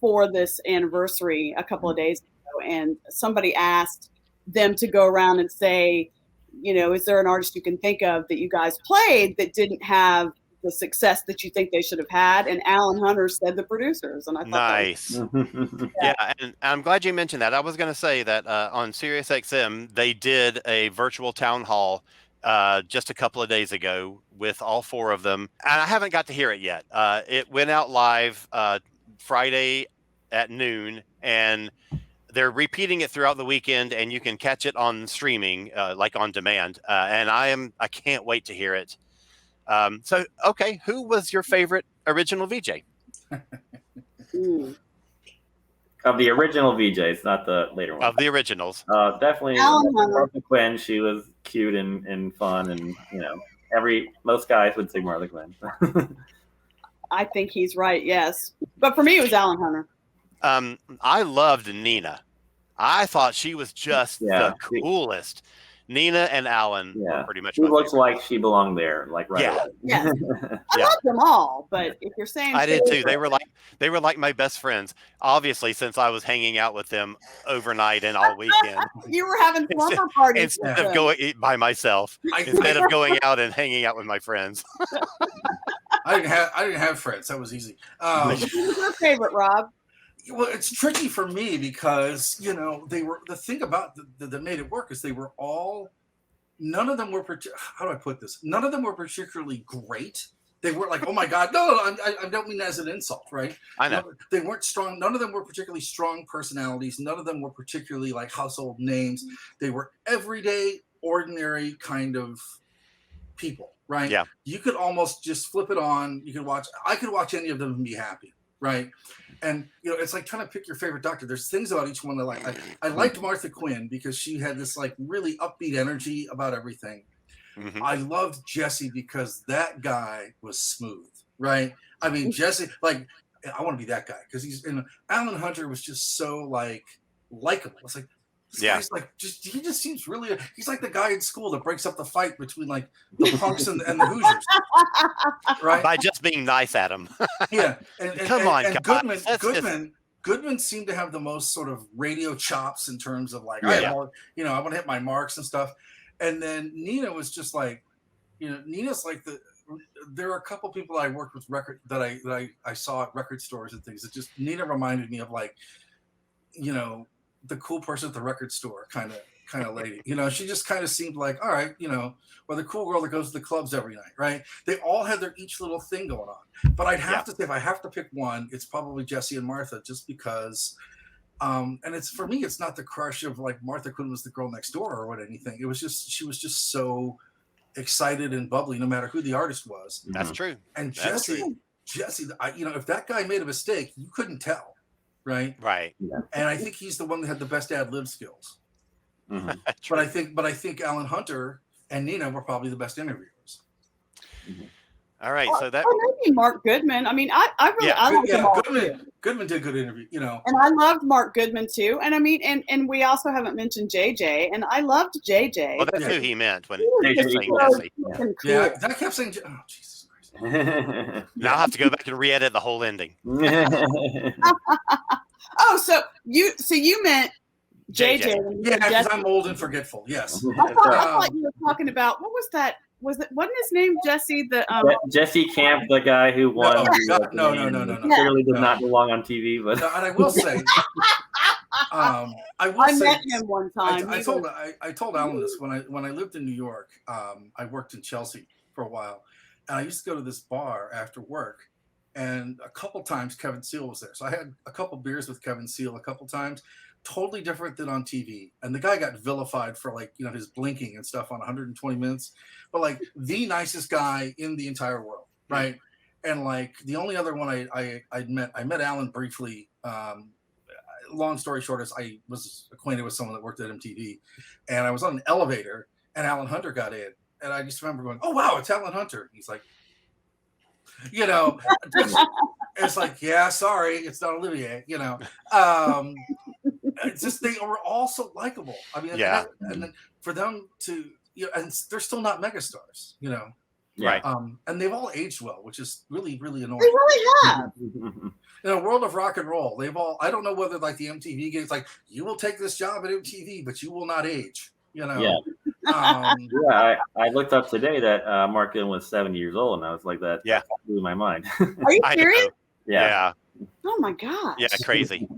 for this anniversary a couple of days ago. And somebody asked them to go around and say, is there an artist you can think of that you guys played that didn't have the success that you think they should have had? And Alan Hunter said the Producers, and I thought nice. Yeah, and I'm glad you mentioned that. I was going to say that on SiriusXM they did a virtual town hall just a couple of days ago with all four of them, and I haven't got to hear it yet. It went out live Friday at noon, and they're repeating it throughout the weekend, and you can catch it on streaming, like on demand. And I can't wait to hear it. So, okay, who was your favorite original VJ? Of the original VJs, not the later ones. Of the originals. Definitely Martha Quinn. She was cute and fun, and most guys would say Martha Quinn. I think he's right, yes. But for me, it was Alan Hunter. I loved Nina. I thought she was just the coolest. Nina and Alan were pretty much. She looks like she belonged there, like right away. Yeah. I love them all, but if you're saying I did too. They were like my best friends. Obviously, since I was hanging out with them overnight and all weekend. You were having slumber parties instead of going by myself. Instead of going out and hanging out with my friends. I didn't have friends. That was easy. Who's your favorite, Rob? Well, it's tricky for me because they were, the thing about that made it work is they were all, none of them were how do I put this? None of them were particularly great. They weren't like, oh my God, no, I don't mean that as an insult, right? I know. They weren't strong. None of them were particularly strong personalities. None of them were particularly like household names. They were everyday, ordinary kind of people, right? Yeah. You could almost just flip it on. I could watch any of them and be happy, right? And it's like trying to pick your favorite doctor. There's things about each one that I liked Martha Quinn because she had this like really upbeat energy about everything. Mm-hmm. I loved Jesse because that guy was smooth, right? I mean, Jesse, like, I want to be that guy because Alan Hunter was just so like likable. It's like, this guy's like, he just seems really, he's like the guy in school that breaks up the fight between like the punks and the Hoosiers, right? By just being nice at him. Yeah. And Come on, Goodman seemed to have the most sort of radio chops in terms of like, I want to hit my marks and stuff. And then Nina was just like, Nina's like there are a couple people I worked with that I saw at record stores and things that just, Nina reminded me of like, the cool person at the record store kind of lady. She just kind of seemed like, all right, or the cool girl that goes to the clubs every night, right? They all had their each little thing going on. But I'd have to say, if I have to pick one, it's probably Jesse and Martha, just because and it's, for me, it's not the crush of like Martha Quinn was the girl next door or what anything. It was just, she was just so excited and bubbly no matter who the artist was. That's true. And Jesse, if that guy made a mistake, you couldn't tell. Right. Yeah. And I think he's the one that had the best ad-lib skills. Mm-hmm. But I think Alan Hunter and Nina were probably the best interviewers. Mm-hmm. All right, so that maybe Mark Goodman. I mean, I loved Mark Goodman did a good interview, And I loved Mark Goodman too. And I mean, and we also haven't mentioned JJ, and I loved JJ. Well, that's who he meant when he was saying Jesse. Cool. Yeah, I kept saying, oh Jesus. Now I'll have to go back and re-edit the whole ending. Oh, so you meant JJ. Yeah, because I'm old and forgetful. Yes. I thought you were talking about what was wasn't his name Jesse? Jesse Camp, the guy who won. No. Clearly does not belong on TV, but no, and I will say, I met him one time. I told Alan this when I lived in New York. I worked in Chelsea for a while, and I used to go to this bar after work, and a couple times Kevin Seal was there. So I had a couple beers with Kevin Seal a couple times. Totally different than on TV. And the guy got vilified for his blinking and stuff on 120 Minutes, but the nicest guy in the entire world, right? And the only other one I met Alan briefly. Long story short is I was acquainted with someone that worked at MTV, and I was on an elevator, and Alan Hunter got in, and I just remember going, "Oh wow, it's Alan Hunter." He's like, it's like, yeah, sorry, it's not Olivier, It's just they were all so likable. I mean, and then for them to, and they're still not megastars, Right. And they've all aged well, which is really, really annoying. They really have. In a world of rock and roll, they've all, I don't know whether the MTV gigs, you will take this job at MTV, but you will not age, Yeah. I looked up today that Mark Gillen was 70 years old, and I was like, that blew my mind. Are you serious? Yeah. Oh my gosh. Yeah, crazy.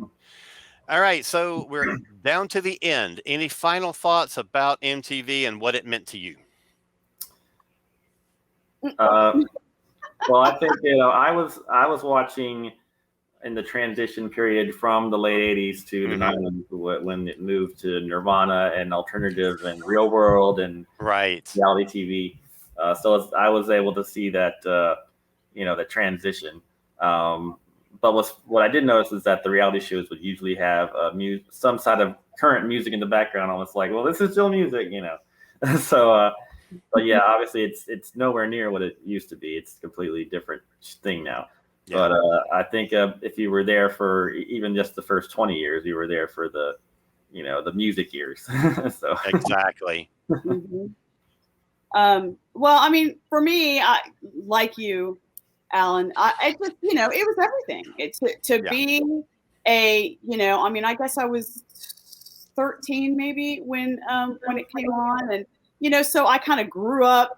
All right, so we're down to the end. Any final thoughts about MTV and what it meant to you? Well, I think I was watching in the transition period from the late 80s to the 90s when it moved to Nirvana and alternative and real world and reality TV. So I was able to see that the transition. But what I did notice is that the reality shows would usually have some side of current music in the background, almost like, well, this is still music, So, but yeah, obviously it's nowhere near what it used to be. It's a completely different thing now. Yeah. But I think if you were there for even just the first 20 years, you were there for the music years. So exactly. Well, I mean, for me, like you, Alan, I just, it was everything. Be I mean, I guess I was 13 maybe when it came on, and so I kind of grew up,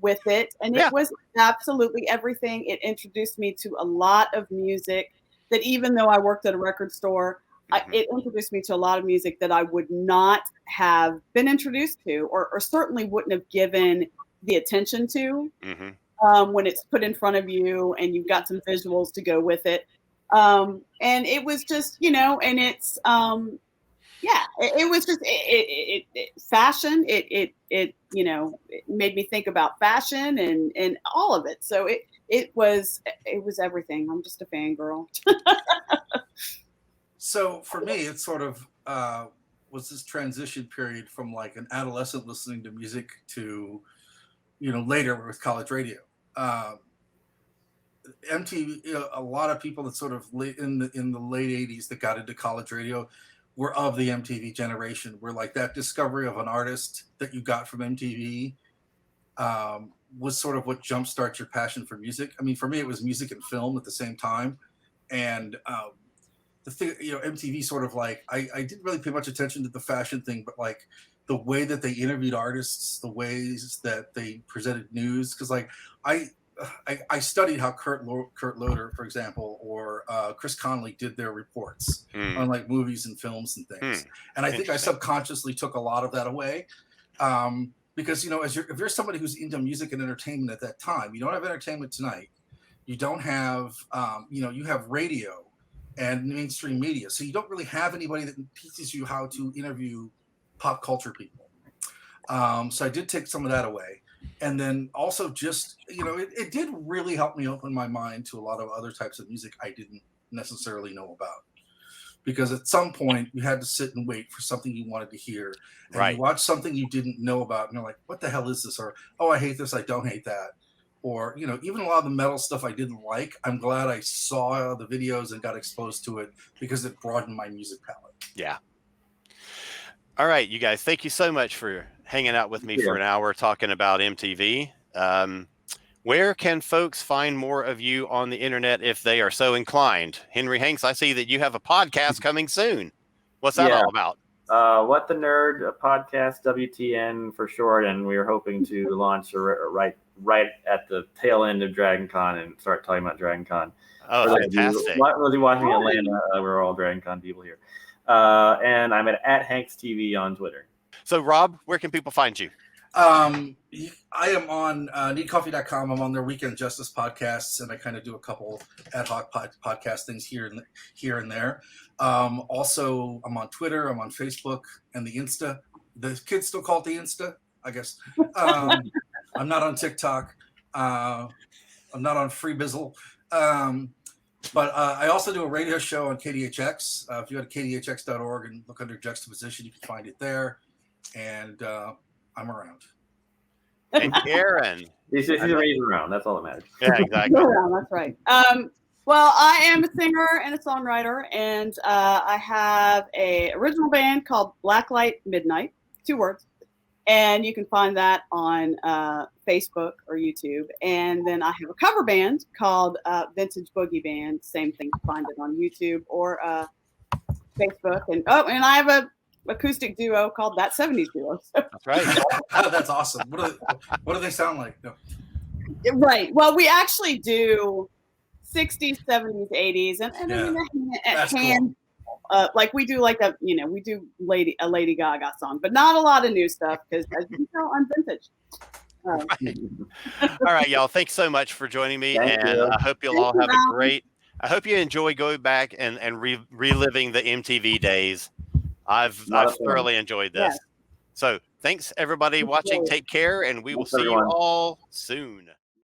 with it, and it was absolutely everything. It introduced me to a lot of music that, even though I worked at a record store, it introduced me to a lot of music that I would not have been introduced to, or certainly wouldn't have given the attention to. When it's put in front of you and you've got some visuals to go with it. And it was just, and it's, it was just fashion. It made me think about fashion and all of it. So it was everything. I'm just a fangirl. So for me, it sort of was this transition period from an adolescent listening to music to, later with college radio. MTV, a lot of people that sort of in the late 80s that got into college radio were of the MTV generation, where that discovery of an artist that you got from MTV was sort of what jumpstarts your passion for music. I mean, for me, it was music and film at the same time. And the thing, MTV sort of I didn't really pay much attention to the fashion thing, but the way that they interviewed artists, the ways that they presented news, because I studied how Kurt Loder, for example, or Chris Connolly did their reports on movies and films and things, and I think I subconsciously took a lot of that away, because if you're somebody who's into music and entertainment at that time, you don't have entertainment tonight, you don't have you have radio and mainstream media, so you don't really have anybody that teaches you how to interview pop culture people. So I did take some of that away. And then also just, it did really help me open my mind to a lot of other types of music I didn't necessarily know about. Because at some point you had to sit and wait for something you wanted to hear. And you watch something you didn't know about and you're like, what the hell is this? Or, oh, I hate this, I don't hate that. Or, even a lot of the metal stuff I didn't like, I'm glad I saw the videos and got exposed to it because it broadened my music palette. Yeah. All right, you guys, thank you so much for hanging out with me for an hour talking about MTV. Where can folks find more of you on the internet if they are so inclined? Henry Hanks, I see that you have a podcast coming soon. What's that all about? What the Nerd podcast, WTN for short, and we were hoping to launch right at the tail end of Dragon Con and start talking about Dragon Con. Oh, fantastic. Was he watching Atlanta? We're all Dragon Con people here. And I'm at Hanks TV on Twitter. So, Rob, where can people find you? I am on needcoffee.com. I'm on their Weekend Justice podcasts, and I kind of do a couple ad hoc podcast things here and there. Also, I'm on Twitter. I'm on Facebook and the Insta. The kids still call it the Insta, I guess. I'm not on TikTok. I'm not on Freebizzle. But I also do a radio show on KDHX. If you go to kdhx.org and look under Juxtaposition, you can find it there. And I'm around. And Karen. He's around. That's all that matters. Yeah, exactly. Around, that's right. Well, I am a singer and a songwriter, and I have a original band called Blacklight Midnight, 2 words. And you can find that on Facebook or YouTube. And then I have a cover band called Vintage Boogie Band. Same thing. Find it on YouTube or Facebook. And I have a acoustic duo called That 70s Duo. So. That's right. That's awesome. What do they sound like? No. Right. Well, we actually do 60s, 70s, 80s, and Yeah. at hand. Cool. Like we do we do a Lady Gaga song, but not a lot of new stuff because as you know, I'm vintage. All right, y'all. Thanks so much for joining me, Thank you. I hope you'll all have a great. I hope you enjoy going back and reliving the MTV days. I've thoroughly enjoyed this. Yes. So thanks everybody watching. Take care, and we will see you all soon.